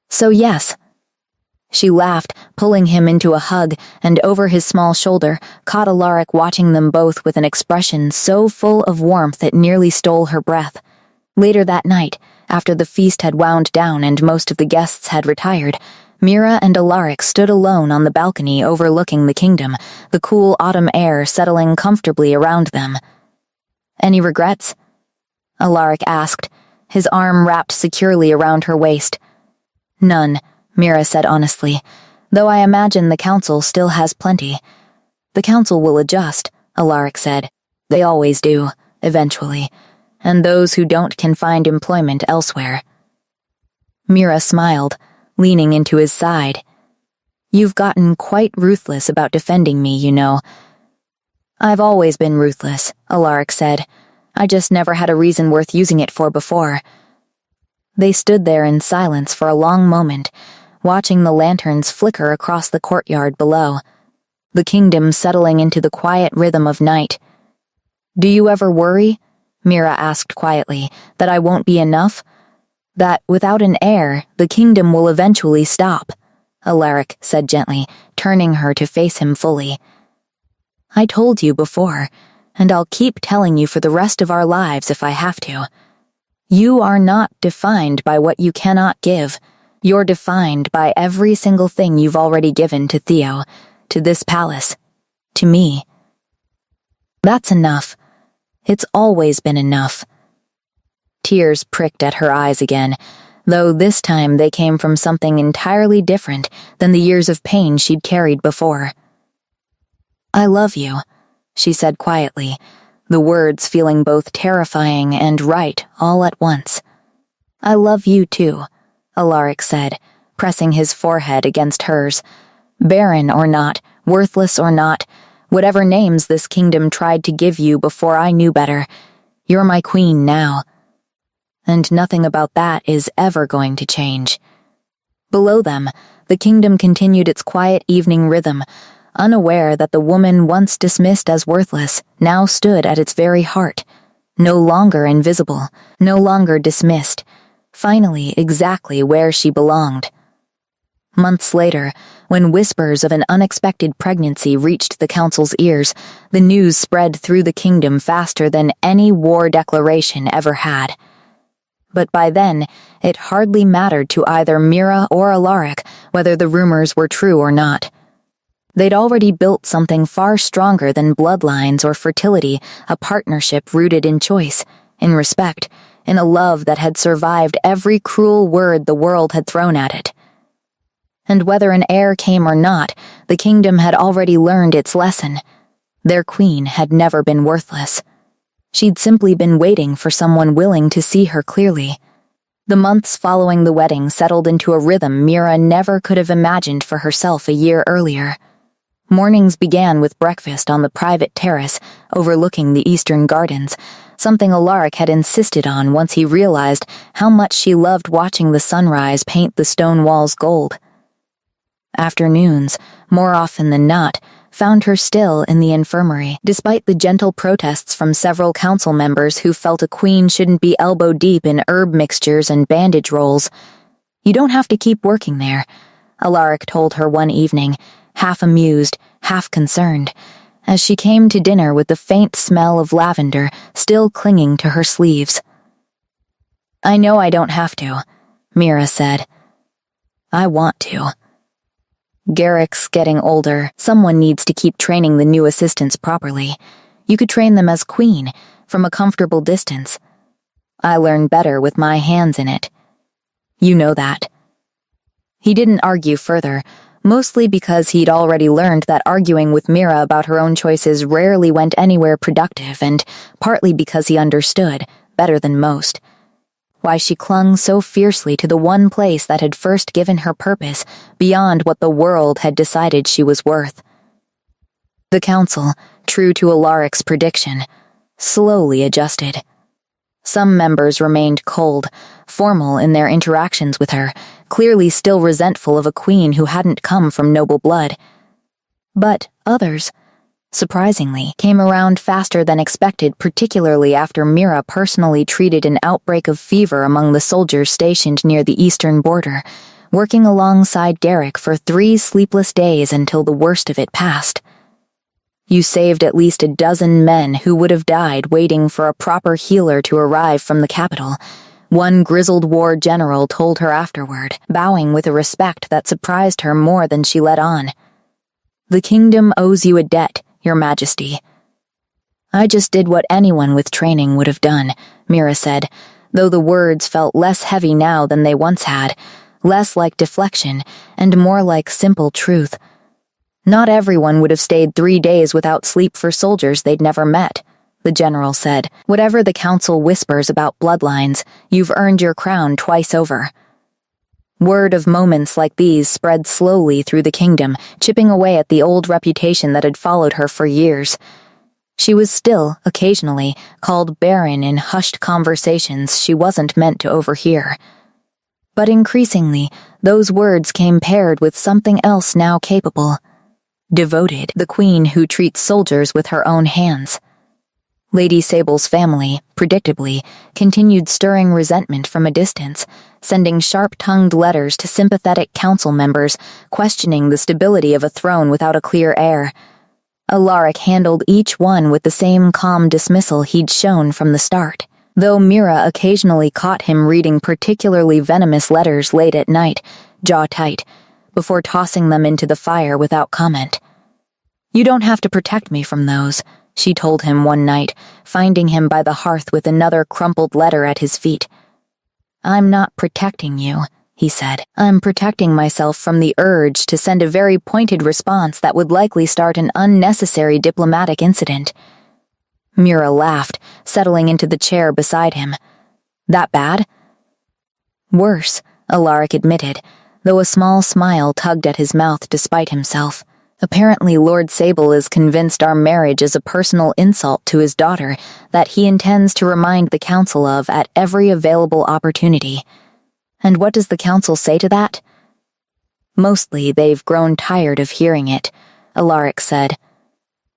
A: "So yes." She laughed, pulling him into a hug, and over his small shoulder, caught Alaric watching them both with an expression so full of warmth it nearly stole her breath. Later that night, after the feast had wound down and most of the guests had retired, Mira and Alaric stood alone on the balcony overlooking the kingdom, the cool autumn air settling comfortably around them. "Any regrets?" Alaric asked, his arm wrapped securely around her waist. "None," Mira said honestly, "though I imagine the council still has plenty." "The council will adjust," Alaric said. "They always do, eventually, and those who don't can find employment elsewhere." Mira smiled, leaning into his side. "You've gotten quite ruthless about defending me, you know." "I've always been ruthless," Alaric said. "I just never had a reason worth using it for before." They stood there in silence for a long moment, watching the lanterns flicker across the courtyard below, the kingdom settling into the quiet rhythm of night. "Do you ever worry," Mira asked quietly, "that I won't be enough? That, without an heir, the kingdom will eventually stop?" Alaric said gently, turning her to face him fully. "I told you before, and I'll keep telling you for the rest of our lives if I have to. You are not defined by what you cannot give. You're defined by every single thing you've already given to Theo, to this palace, to me. That's enough. It's always been enough." Tears pricked at her eyes again, though this time they came from something entirely different than the years of pain she'd carried before. "I love you," she said quietly, the words feeling both terrifying and right all at once. "I love you too," Alaric said, pressing his forehead against hers. "Barren or not, worthless or not, whatever names this kingdom tried to give you before I knew better, you're my queen now. And nothing about that is ever going to change." Below them, the kingdom continued its quiet evening rhythm, unaware that the woman once dismissed as worthless now stood at its very heart, no longer invisible, no longer dismissed, finally exactly where she belonged. Months later, when whispers of an unexpected pregnancy reached the council's ears, the news spread through the kingdom faster than any war declaration ever had. But by then, it hardly mattered to either Mira or Alaric whether the rumors were true or not. They'd already built something far stronger than bloodlines or fertility, a partnership rooted in choice, in respect, in a love that had survived every cruel word the world had thrown at it. And whether an heir came or not, the kingdom had already learned its lesson. Their queen had never been worthless. She'd simply been waiting for someone willing to see her clearly. The months following the wedding settled into a rhythm Mira never could have imagined for herself a year earlier. Mornings began with breakfast on the private terrace overlooking the eastern gardens, something Alaric had insisted on once he realized how much she loved watching the sunrise paint the stone walls gold. Afternoons, more often than not, found her still in the infirmary, despite the gentle protests from several council members who felt a queen shouldn't be elbow-deep in herb mixtures and bandage rolls. "You don't have to keep working there," Alaric told her one evening, half amused, half concerned, as she came to dinner with the faint smell of lavender still clinging to her sleeves. "I know I don't have to," Mira said. "I want to." Garrick's getting older. Someone needs to keep training the new assistants properly. You could train them as queen, from a comfortable distance. I learn better with my hands in it. You know that. He didn't argue further, mostly because he'd already learned that arguing with Mira about her own choices rarely went anywhere productive, and partly because he understood, better than most, why she clung so fiercely to the one place that had first given her purpose beyond what the world had decided she was worth. The council, true to Alaric's prediction, slowly adjusted. Some members remained cold, formal in their interactions with her, clearly still resentful of a queen who hadn't come from noble blood. But others, surprisingly, came around faster than expected, particularly after Mira personally treated an outbreak of fever among the soldiers stationed near the eastern border, working alongside Garrick for 3 sleepless days until the worst of it passed. "You saved at least a dozen men who would have died waiting for a proper healer to arrive from the capital," one grizzled war general told her afterward, bowing with a respect that surprised her more than she let on. "The kingdom owes you a debt, Your Majesty." "I just did what anyone with training would have done," Mira said, though the words felt less heavy now than they once had, less like deflection, and more like simple truth. "Not everyone would have stayed 3 days without sleep for soldiers they'd never met," the general said. "Whatever the council whispers about bloodlines, you've earned your crown twice over." Word of moments like these spread slowly through the kingdom, chipping away at the old reputation that had followed her for years. She was still, occasionally, called Barren in hushed conversations she wasn't meant to overhear. But increasingly, those words came paired with something else now capable. Devoted, the queen who treats soldiers with her own hands. Lady Sable's family, predictably, continued stirring resentment from a distance, sending sharp-tongued letters to sympathetic council members, questioning the stability of a throne without a clear heir. Alaric handled each one with the same calm dismissal he'd shown from the start, though Mira occasionally caught him reading particularly venomous letters late at night, jaw tight, before tossing them into the fire without comment. "You don't have to protect me from those," she told him one night, finding him by the hearth with another crumpled letter at his feet. "I'm not protecting you," he said. "I'm protecting myself from the urge to send a very pointed response that would likely start an unnecessary diplomatic incident." Mira laughed, settling into the chair beside him. "That bad?" "Worse," Alaric admitted, though a small smile tugged at his mouth despite himself. "Apparently Lord Sable is convinced our marriage is a personal insult to his daughter that he intends to remind the council of at every available opportunity. And what does the council say to that?" "Mostly they've grown tired of hearing it," Alaric said.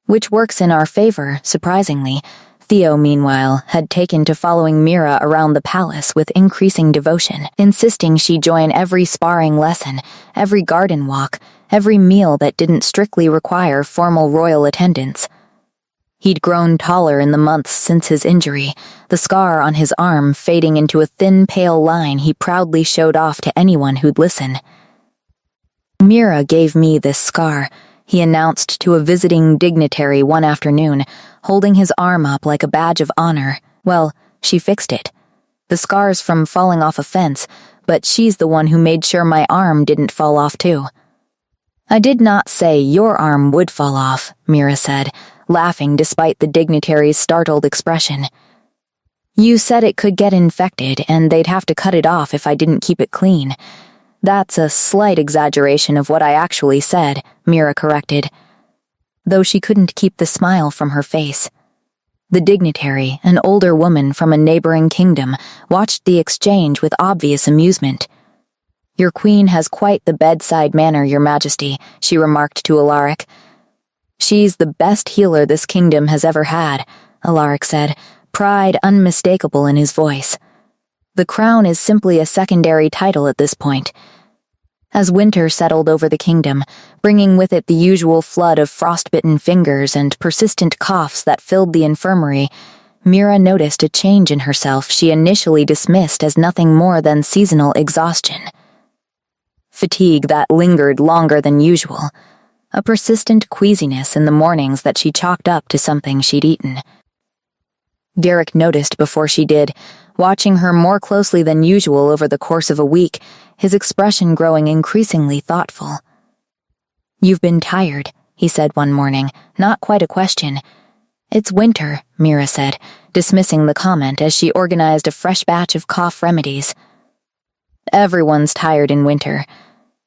A: "Which works in our favor, surprisingly." Theo, meanwhile, had taken to following Mira around the palace with increasing devotion, insisting she join every sparring lesson, every garden walk, every meal that didn't strictly require formal royal attendance. He'd grown taller in the months since his injury, the scar on his arm fading into a thin, pale line he proudly showed off to anyone who'd listen. "Mira gave me this scar," he announced to a visiting dignitary one afternoon, holding his arm up like a badge of honor. Well, she fixed it. The scars from falling off a fence, but she's the one who made sure my arm didn't fall off too. I did not say your arm would fall off, Mira said, laughing despite the dignitary's startled expression. You said it could get infected and they'd have to cut it off if I didn't keep it clean. That's a slight exaggeration of what I actually said, Mira corrected, though she couldn't keep the smile from her face. The dignitary, an older woman from a neighboring kingdom, watched the exchange with obvious amusement. Your queen has quite the bedside manner, Your Majesty, she remarked to Alaric. She's the best healer this kingdom has ever had, Alaric said, pride unmistakable in his voice. The crown is simply a secondary title at this point. As winter settled over the kingdom, bringing with it the usual flood of frostbitten fingers and persistent coughs that filled the infirmary, Mira noticed a change in herself she initially dismissed as nothing more than seasonal exhaustion. Fatigue that lingered longer than usual, a persistent queasiness in the mornings that she chalked up to something she'd eaten. Garrick noticed before she did, watching her more closely than usual over the course of a week, his expression growing increasingly thoughtful. You've been tired, he said one morning, not quite a question. It's winter, Mira said, dismissing the comment as she organized a fresh batch of cough remedies. Everyone's tired in winter.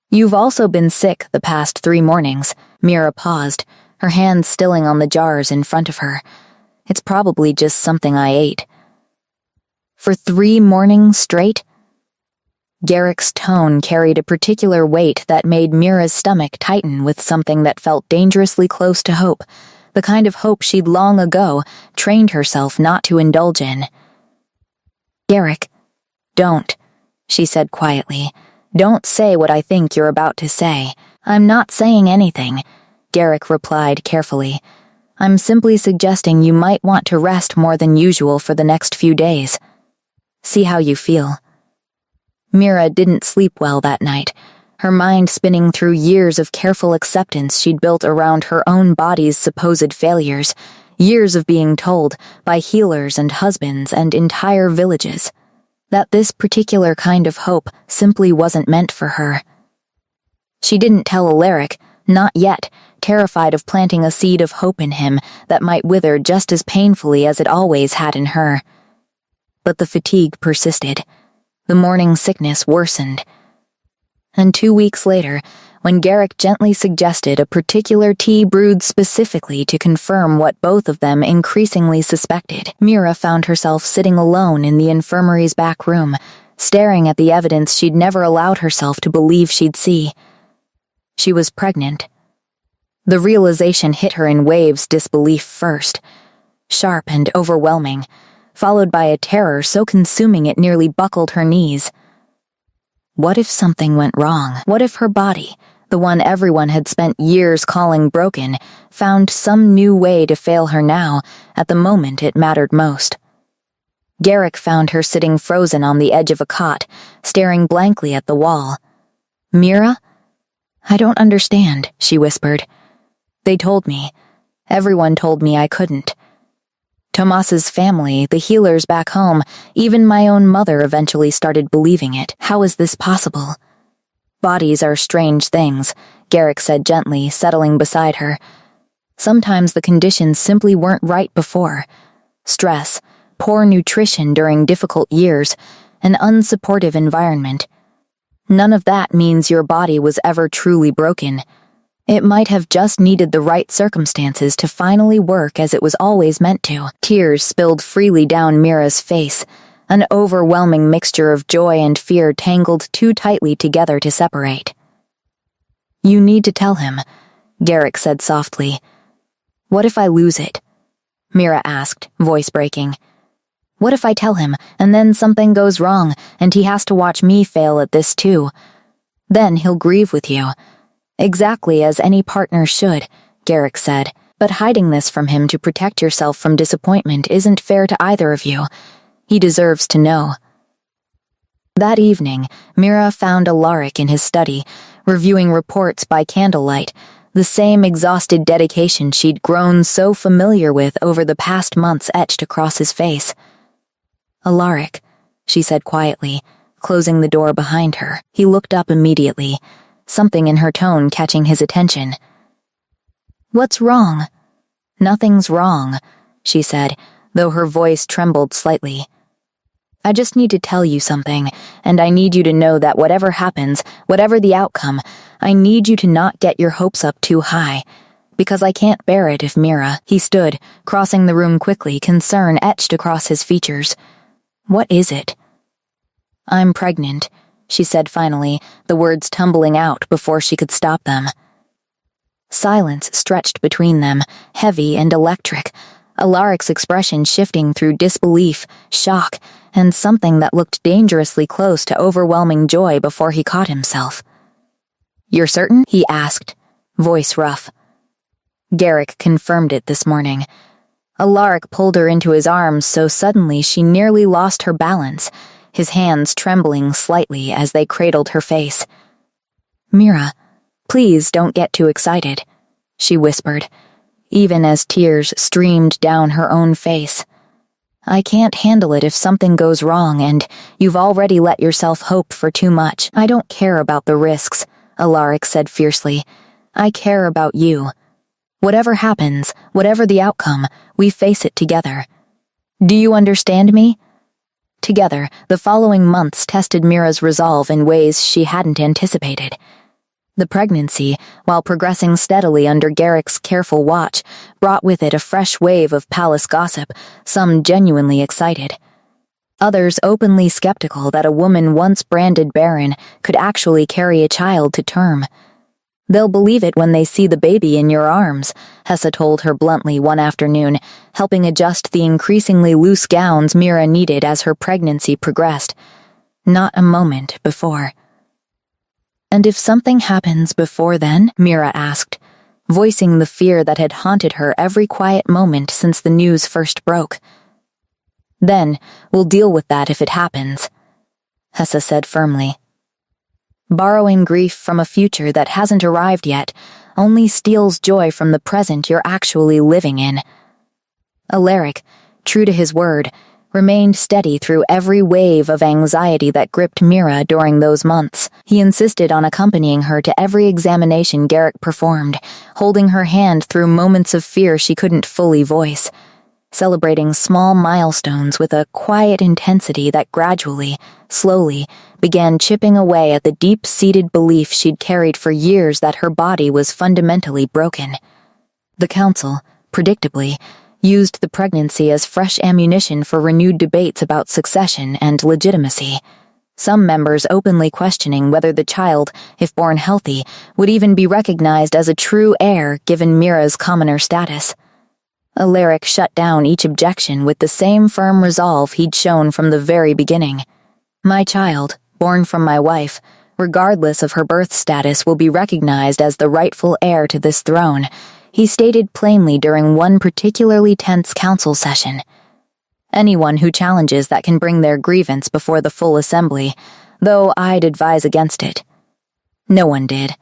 A: You've also been sick the past 3 mornings. Mira paused, her hands stilling on the jars in front of her. It's probably just something I ate. For 3 mornings straight? Garrick's tone carried a particular weight that made Mira's stomach tighten with something that felt dangerously close to hope, the kind of hope she'd long ago trained herself not to indulge in. Garrick, don't, she said quietly. Don't say what I think you're about to say. I'm not saying anything, Garrick replied carefully. I'm simply suggesting you might want to rest more than usual for the next few days. See how you feel. Mira didn't sleep well that night, her mind spinning through years of careful acceptance she'd built around her own body's supposed failures, years of being told, by healers and husbands and entire villages, that this particular kind of hope simply wasn't meant for her. She didn't tell Alaric, not yet, terrified of planting a seed of hope in him that might wither just as painfully as it always had in her. But the fatigue persisted. The morning sickness worsened. And 2 weeks later, when Garrick gently suggested a particular tea brewed specifically to confirm what both of them increasingly suspected, Mira found herself sitting alone in the infirmary's back room, staring at the evidence she'd never allowed herself to believe she'd see. She was pregnant. The realization hit her in waves, disbelief first, sharp and overwhelming, followed by a terror so consuming it nearly buckled her knees. What if something went wrong? What if her body, the one everyone had spent years calling broken, found some new way to fail her now, at the moment it mattered most? Garrick found her sitting frozen on the edge of a cot, staring blankly at the wall. Mira? I don't understand, she whispered. They told me. Everyone told me I couldn't. Tomas's family, the healers back home, even my own mother eventually started believing it. How is this possible? Bodies are strange things, Garrick said gently, settling beside her. Sometimes the conditions simply weren't right before. Stress, poor nutrition during difficult years, an unsupportive environment. None of that means your body was ever truly broken. It might have just needed the right circumstances to finally work as it was always meant to. Tears spilled freely down Mira's face, an overwhelming mixture of joy and fear tangled too tightly together to separate. You need to tell him, Garrick said softly. What if I lose it? Mira asked, voice breaking. What if I tell him, and then something goes wrong, and he has to watch me fail at this too? Then he'll grieve with you. Exactly as any partner should, Garrick said, but hiding this from him to protect yourself from disappointment isn't fair to either of you. He deserves to know. That evening, Mira found Alaric in his study, reviewing reports by candlelight, The same exhausted dedication she'd grown so familiar with over the past months etched across his face. "Alaric," she said quietly, closing the door behind her. He looked up immediately, something in her tone catching his attention. "What's wrong?" "Nothing's wrong," she said, though her voice trembled slightly. "I just need to tell you something, and I need you to know that whatever happens, whatever the outcome, I need you to not get your hopes up too high, because I can't bear it if Mira—" He stood, crossing the room quickly, concern etched across his features. "What is it?" "I'm pregnant," she said finally, the words tumbling out before she could stop them. Silence stretched between them, heavy and electric, Alaric's expression shifting through disbelief, shock, and something that looked dangerously close to overwhelming joy before he caught himself. "You're certain?" he asked, voice rough. Garrick confirmed it this morning. Alaric pulled her into his arms so suddenly she nearly lost her balance, his hands trembling slightly as they cradled her face. "Mira, please don't get too excited," she whispered, even as tears streamed down her own face. "I can't handle it if something goes wrong, and you've already let yourself hope for too much." "I don't care about the risks," Alaric said fiercely. "I care about you. Whatever happens, whatever the outcome, we face it together. Do you understand me?" Together, the following months tested Mira's resolve in ways she hadn't anticipated. The pregnancy, while progressing steadily under Garrick's careful watch, brought with it a fresh wave of palace gossip, some genuinely excited. Others openly skeptical that a woman once branded Barren could actually carry a child to term. "They'll believe it when they see the baby in your arms," Hessa told her bluntly one afternoon, helping adjust the increasingly loose gowns Mira needed as her pregnancy progressed. Not a moment before. "And if something happens before then?" Mira asked, voicing the fear that had haunted her every quiet moment since the news first broke. "Then, we'll deal with that if it happens," Hessa said firmly. "Borrowing grief from a future that hasn't arrived yet only steals joy from the present you're actually living in." Alaric, true to his word, remained steady through every wave of anxiety that gripped Mira during those months. He insisted on accompanying her to every examination Garrick performed, holding her hand through moments of fear she couldn't fully voice, celebrating small milestones with a quiet intensity that gradually, slowly, began chipping away at the deep-seated belief she'd carried for years that her body was fundamentally broken. The council, predictably, used the pregnancy as fresh ammunition for renewed debates about succession and legitimacy, some members openly questioning whether the child, if born healthy, would even be recognized as a true heir given Mira's commoner status. Alaric shut down each objection with the same firm resolve he'd shown from the very beginning. "My child, born from my wife, regardless of her birth status, will be recognized as the rightful heir to this throne," he stated plainly during one particularly tense council session. "Anyone who challenges that can bring their grievance before the full assembly, though I'd advise against it." No one did.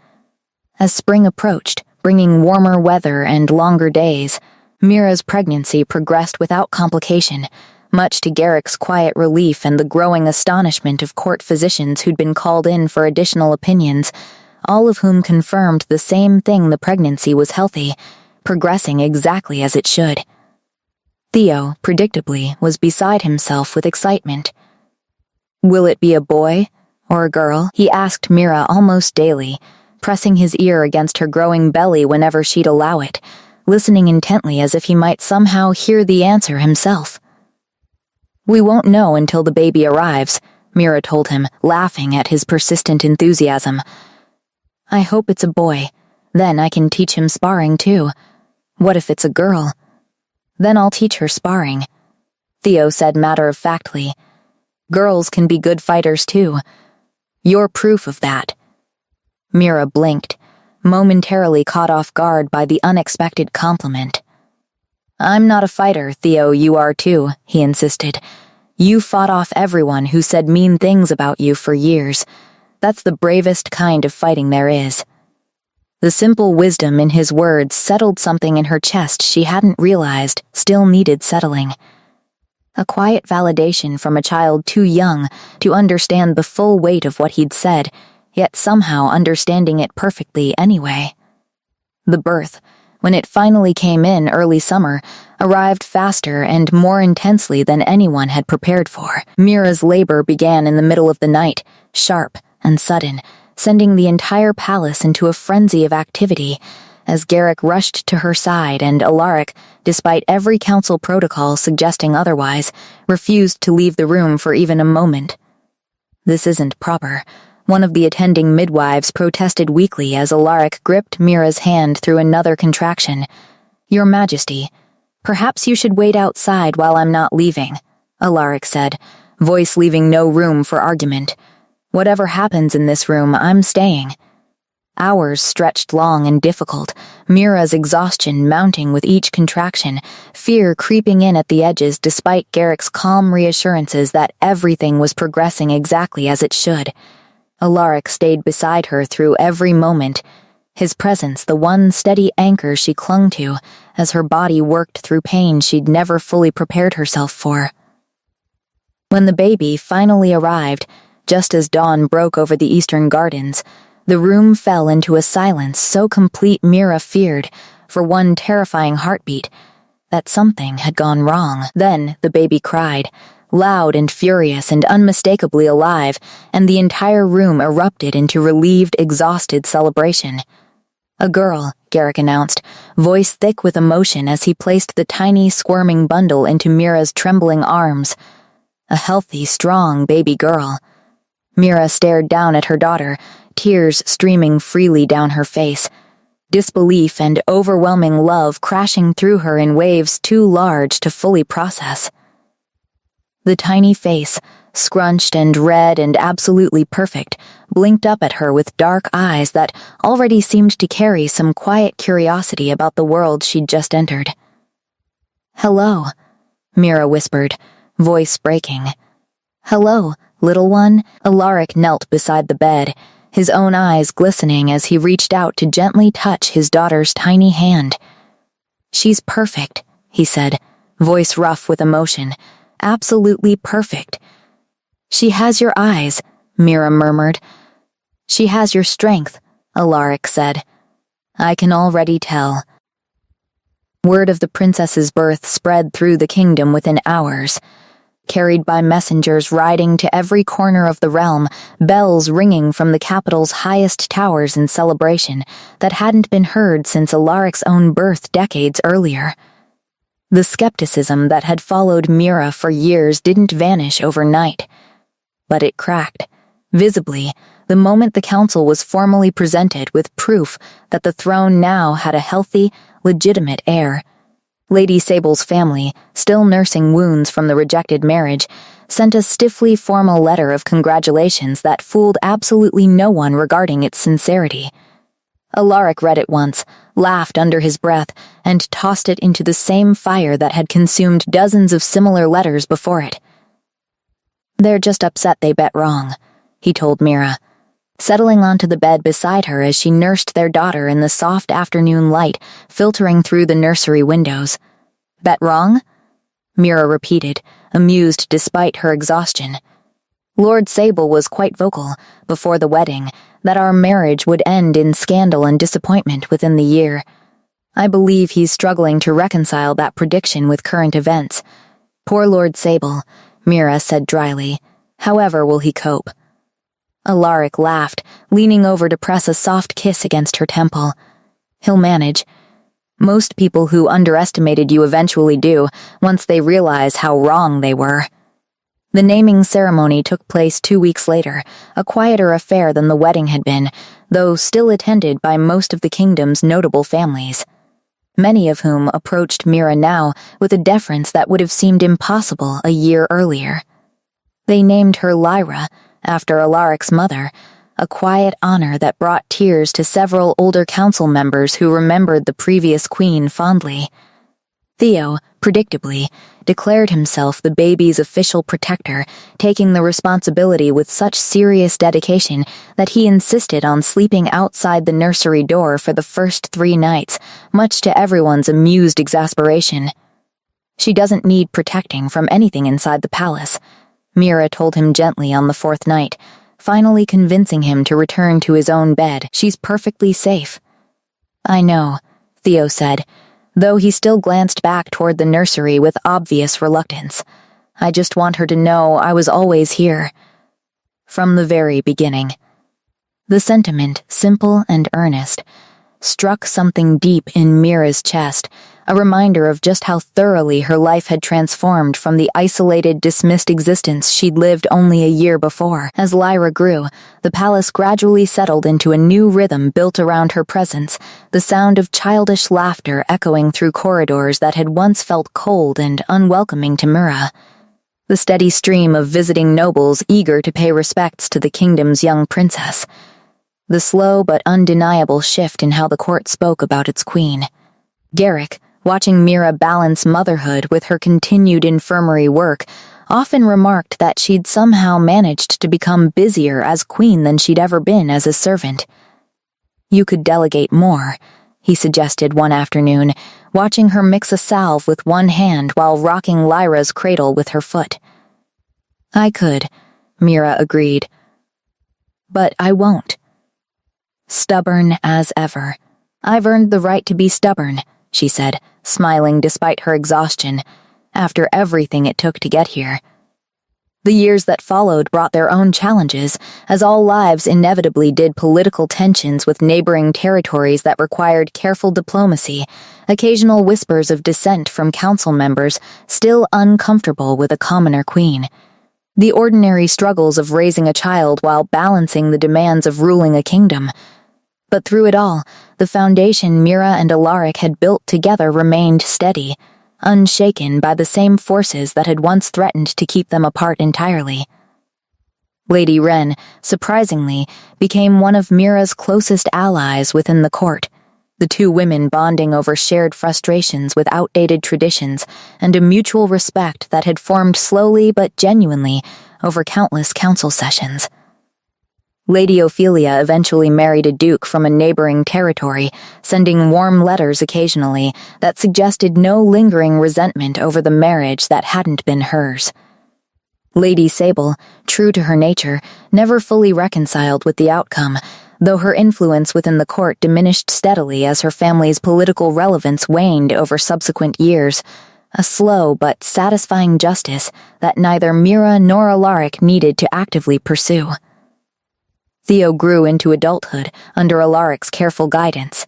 A: As spring approached, bringing warmer weather and longer days, Mira's pregnancy progressed without complication, much to Garrick's quiet relief and the growing astonishment of court physicians who'd been called in for additional opinions, all of whom confirmed the same thing: the pregnancy was healthy, progressing exactly as it should. Theo, predictably, was beside himself with excitement. "Will it be a boy or a girl?" he asked Mira almost daily, pressing his ear against her growing belly whenever she'd allow it, listening intently as if he might somehow hear the answer himself. "We won't know until the baby arrives," Mira told him, laughing at his persistent enthusiasm. "I hope it's a boy. Then I can teach him sparring too. What if it's a girl? Then I'll teach her sparring," Theo said matter-of-factly. "Girls can be good fighters too. You're proof of that." Mira blinked, momentarily caught off guard by the unexpected compliment. "I'm not a fighter, Theo, you are too," he insisted. "You fought off everyone who said mean things about you for years. That's the bravest kind of fighting there is." The simple wisdom in his words settled something in her chest she hadn't realized still needed settling. A quiet validation from a child too young to understand the full weight of what he'd said, yet somehow understanding it perfectly anyway. The birth, when it finally came in early summer, arrived faster and more intensely than anyone had prepared for. Mira's labor began in the middle of the night, sharp and sudden, sending the entire palace into a frenzy of activity, as Garrick rushed to her side and Alaric, despite every council protocol suggesting otherwise, refused to leave the room for even a moment. "This isn't proper," one of the attending midwives protested weakly as Alaric gripped Mira's hand through another contraction. "Your Majesty, perhaps you should wait outside while I'm not leaving," Alaric said, voice leaving no room for argument. "Whatever happens in this room, I'm staying." Hours stretched long and difficult, Mira's exhaustion mounting with each contraction, fear creeping in at the edges despite Garrick's calm reassurances that everything was progressing exactly as it should. Alaric stayed beside her through every moment, his presence the one steady anchor she clung to as her body worked through pain she'd never fully prepared herself for. When the baby finally arrived, just as dawn broke over the eastern gardens, the room fell into a silence so complete Mira feared, for one terrifying heartbeat, that something had gone wrong. Then the baby cried, loud and furious and unmistakably alive, and the entire room erupted into relieved, exhausted celebration. "A girl," Garrick announced, voice thick with emotion as he placed the tiny, squirming bundle into Mira's trembling arms. A healthy, strong baby girl. Mira stared down at her daughter, tears streaming freely down her face, disbelief and overwhelming love crashing through her in waves too large to fully process. The tiny face, scrunched and red and absolutely perfect, blinked up at her with dark eyes that already seemed to carry some quiet curiosity about the world she'd just entered. "Hello," Mira whispered, voice breaking. "Hello, little one." Alaric knelt beside the bed, his own eyes glistening as he reached out to gently touch his daughter's tiny hand. "She's perfect," he said, voice rough with emotion. "Absolutely perfect." "She has your eyes," Mira murmured. "She has your strength," Alaric said. "I can already tell." Word of the princess's birth spread through the kingdom within hours. Carried by messengers riding to every corner of the realm, bells ringing from the capital's highest towers in celebration that hadn't been heard since Alaric's own birth decades earlier. The skepticism that had followed Mira for years didn't vanish overnight, but it cracked, visibly, the moment the council was formally presented with proof that the throne now had a healthy, legitimate heir. Lady Sable's family, still nursing wounds from the rejected marriage, sent a stiffly formal letter of congratulations that fooled absolutely no one regarding its sincerity. Alaric read it once, laughed under his breath, and tossed it into the same fire that had consumed dozens of similar letters before it. "They're just upset they bet wrong," he told Mira, settling onto the bed beside her as she nursed their daughter in the soft afternoon light filtering through the nursery windows. "Bet wrong?" Mira repeated, amused despite her exhaustion. "Lord Sable was quite vocal, before the wedding, that our marriage would end in scandal and disappointment within the year. I believe he's struggling to reconcile that prediction with current events. Poor Lord Sable," Mira said dryly. "However will he cope?" Alaric laughed, leaning over to press a soft kiss against her temple. "He'll manage. Most people who underestimated you eventually do, once they realize how wrong they were." The naming ceremony took place 2 weeks later, a quieter affair than the wedding had been, though still attended by most of the kingdom's notable families, many of whom approached Mira now with a deference that would have seemed impossible a year earlier. They named her Lyra, after Alaric's mother, a quiet honor that brought tears to several older council members who remembered the previous queen fondly. Theo, predictably, declared himself the baby's official protector, taking the responsibility with such serious dedication that he insisted on sleeping outside the nursery door for the first 3 nights, much to everyone's amused exasperation. "She doesn't need protecting from anything inside the palace," Mira told him gently on the 4th night, finally convincing him to return to his own bed. "She's perfectly safe." "I know," Theo said, though he still glanced back toward the nursery with obvious reluctance. "I just want her to know I was always here. From the very beginning." The sentiment, simple and earnest, struck something deep in Mira's chest, a reminder of just how thoroughly her life had transformed from the isolated, dismissed existence she'd lived only a year before. As Lyra grew, the palace gradually settled into a new rhythm built around her presence, the sound of childish laughter echoing through corridors that had once felt cold and unwelcoming to Mira. The steady stream of visiting nobles eager to pay respects to the kingdom's young princess. The slow but undeniable shift in how the court spoke about its queen. Garrick, watching Mira balance motherhood with her continued infirmary work, often remarked that she'd somehow managed to become busier as queen than she'd ever been as a servant. "You could delegate more," he suggested one afternoon, watching her mix a salve with one hand while rocking Lyra's cradle with her foot. "I could," Mira agreed. "But I won't." Stubborn as ever. "I've earned the right to be stubborn," she said, smiling despite her exhaustion, after everything it took to get here. The years that followed brought their own challenges, as all lives inevitably did. Political tensions with neighboring territories that required careful diplomacy, occasional whispers of dissent from council members still uncomfortable with a commoner queen. The ordinary struggles of raising a child while balancing the demands of ruling a kingdom. But through it all, the foundation Mira and Alaric had built together remained steady, unshaken by the same forces that had once threatened to keep them apart entirely. Lady Wren, surprisingly, became one of Mira's closest allies within the court, the two women bonding over shared frustrations with outdated traditions and a mutual respect that had formed slowly but genuinely over countless council sessions. Lady Ophelia eventually married a duke from a neighboring territory, sending warm letters occasionally that suggested no lingering resentment over the marriage that hadn't been hers. Lady Sable, true to her nature, never fully reconciled with the outcome, though her influence within the court diminished steadily as her family's political relevance waned over subsequent years, a slow but satisfying justice that neither Mira nor Alaric needed to actively pursue. Theo grew into adulthood under Alaric's careful guidance,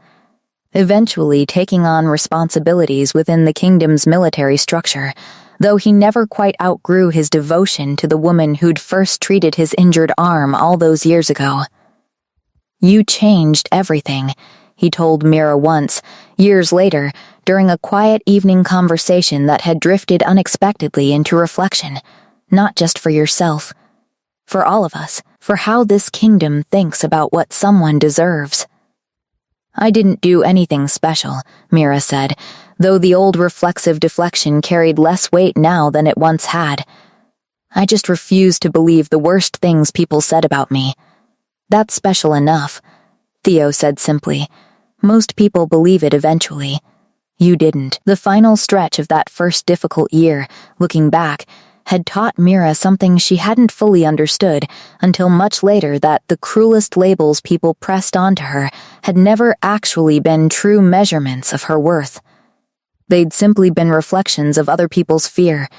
A: eventually taking on responsibilities within the kingdom's military structure, though he never quite outgrew his devotion to the woman who'd first treated his injured arm all those years ago. "You changed everything," he told Mira once, years later, during a quiet evening conversation that had drifted unexpectedly into reflection, not just for yourself, for all of us, for how this kingdom thinks about what someone deserves. "I didn't do anything special," Mira said, though the old reflexive deflection carried less weight now than it once had. "I just refused to believe the worst things people said about me." "That's special enough," Theo said simply. "Most people believe it eventually. You didn't." The final stretch of that first difficult year, looking back, had taught Mira something she hadn't fully understood until much later, that the cruelest labels people pressed onto her had never actually been true measurements of her worth. They'd simply been reflections of other people's fear,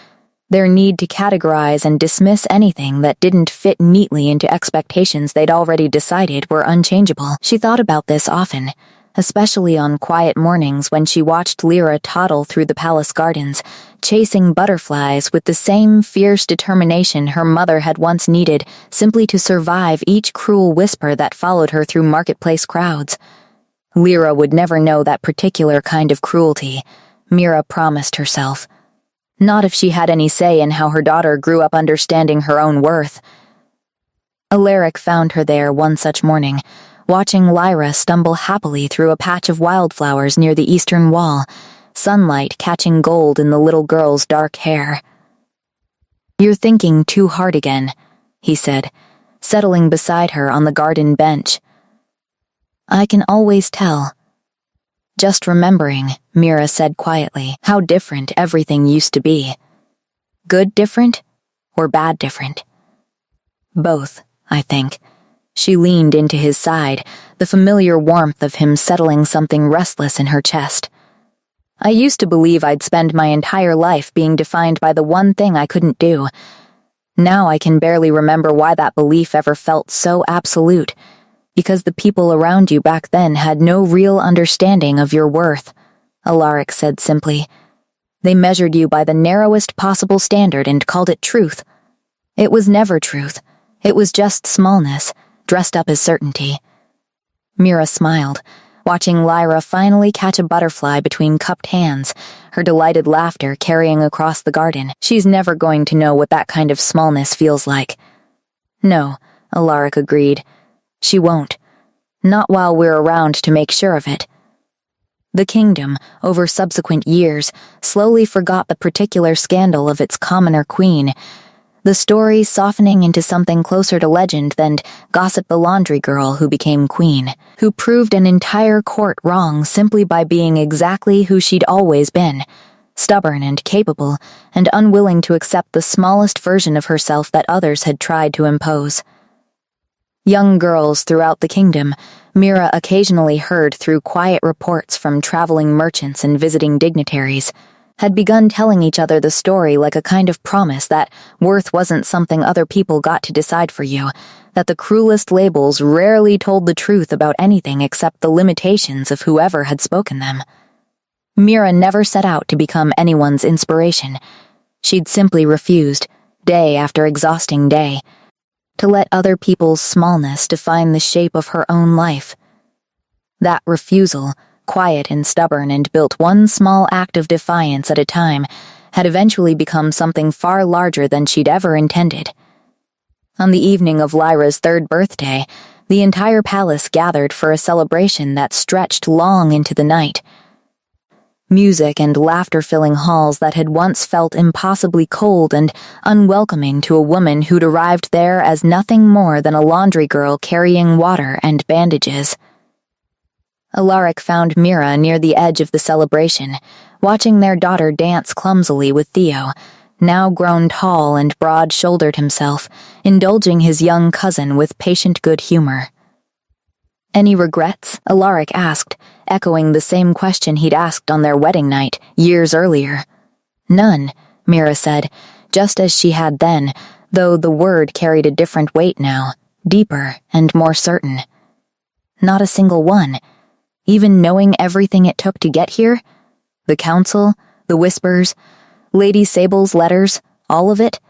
A: their need to categorize and dismiss anything that didn't fit neatly into expectations they'd already decided were unchangeable. She thought about this often, especially on quiet mornings when she watched Lyra toddle through the palace gardens, chasing butterflies with the same fierce determination her mother had once needed simply to survive each cruel whisper that followed her through marketplace crowds. Lyra would never know that particular kind of cruelty, Mira promised herself. Not if she had any say in how her daughter grew up understanding her own worth. Alaric found her there one such morning, watching Lyra stumble happily through a patch of wildflowers near the eastern wall, sunlight catching gold in the little girl's dark hair. "You're thinking too hard again," he said, settling beside her on the garden bench. "I can always tell." "Just remembering," Mira said quietly, "how different everything used to be. Good different, or bad different?" "Both, I think." She leaned into his side, the familiar warmth of him settling something restless in her chest. "I used to believe I'd spend my entire life being defined by the one thing I couldn't do. Now I can barely remember why that belief ever felt so absolute, because the people around you back then had no real understanding of your worth," Alaric said simply. "They measured you by the narrowest possible standard and called it truth. It was never truth. It was just smallness, dressed up as certainty." Mira smiled, watching Lyra finally catch a butterfly between cupped hands, her delighted laughter carrying across the garden. "She's never going to know what that kind of smallness feels like." "No," Alaric agreed. "She won't. Not while we're around to make sure of it." The kingdom, over subsequent years, slowly forgot the particular scandal of its commoner queen, the story softening into something closer to legend than Gossip the laundry girl who became queen, who proved an entire court wrong simply by being exactly who she'd always been, stubborn and capable, and unwilling to accept the smallest version of herself that others had tried to impose. Young girls throughout the kingdom, Mira occasionally heard through quiet reports from traveling merchants and visiting dignitaries, had begun telling each other the story like a kind of promise that worth wasn't something other people got to decide for you, that the cruelest labels rarely told the truth about anything except the limitations of whoever had spoken them. Mira never set out to become anyone's inspiration. She'd simply refused, day after exhausting day, to let other people's smallness define the shape of her own life. That refusal, quiet and stubborn and built one small act of defiance at a time, had eventually become something far larger than she'd ever intended. On the evening of Lyra's 3rd birthday, the entire palace gathered for a celebration that stretched long into the night. Music and laughter-filling halls that had once felt impossibly cold and unwelcoming to a woman who'd arrived there as nothing more than a laundry girl carrying water and bandages. Alaric found Mira near the edge of the celebration, watching their daughter dance clumsily with Theo, now grown tall and broad-shouldered himself, indulging his young cousin with patient good humor. "Any regrets?" Alaric asked, echoing the same question he'd asked on their wedding night, years earlier. "None," Mira said, just as she had then, though the word carried a different weight now, deeper and more certain. "Not a single one. Even knowing everything it took to get here? The council, the whispers, Lady Sable's letters, all of it?"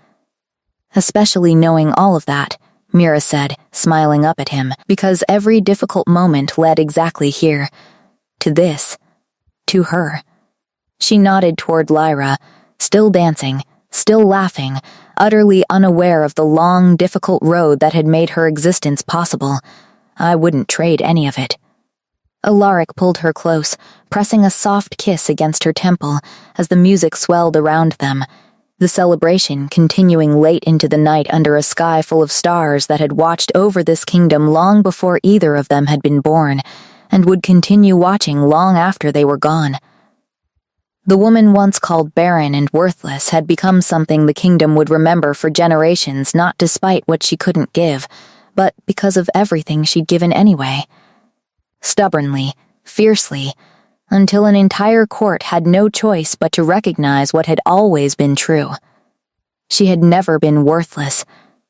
A: "Especially knowing all of that," Mira said, smiling up at him, "because every difficult moment led exactly here. To this. To her." She nodded toward Lyra, still dancing, still laughing, utterly unaware of the long, difficult road that had made her existence possible. "I wouldn't trade any of it." Alaric pulled her close, pressing a soft kiss against her temple as the music swelled around them, the celebration continuing late into the night under a sky full of stars that had watched over this kingdom long before either of them had been born, and would continue watching long after they were gone. The woman once called barren and worthless had become something the kingdom would remember for generations, not despite what she couldn't give, but because of everything she'd given anyway. Stubbornly, fiercely, until an entire court had no choice but to recognize what had always been true. She had never been worthless.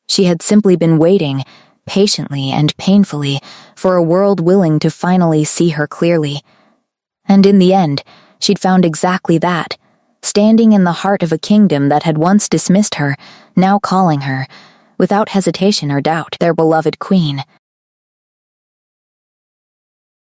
A: She had simply been waiting, patiently and painfully, for a world willing to finally see her clearly. And in the end, she'd found exactly that, standing in the heart of a kingdom that had once dismissed her, now calling her, without hesitation or doubt, their beloved queen.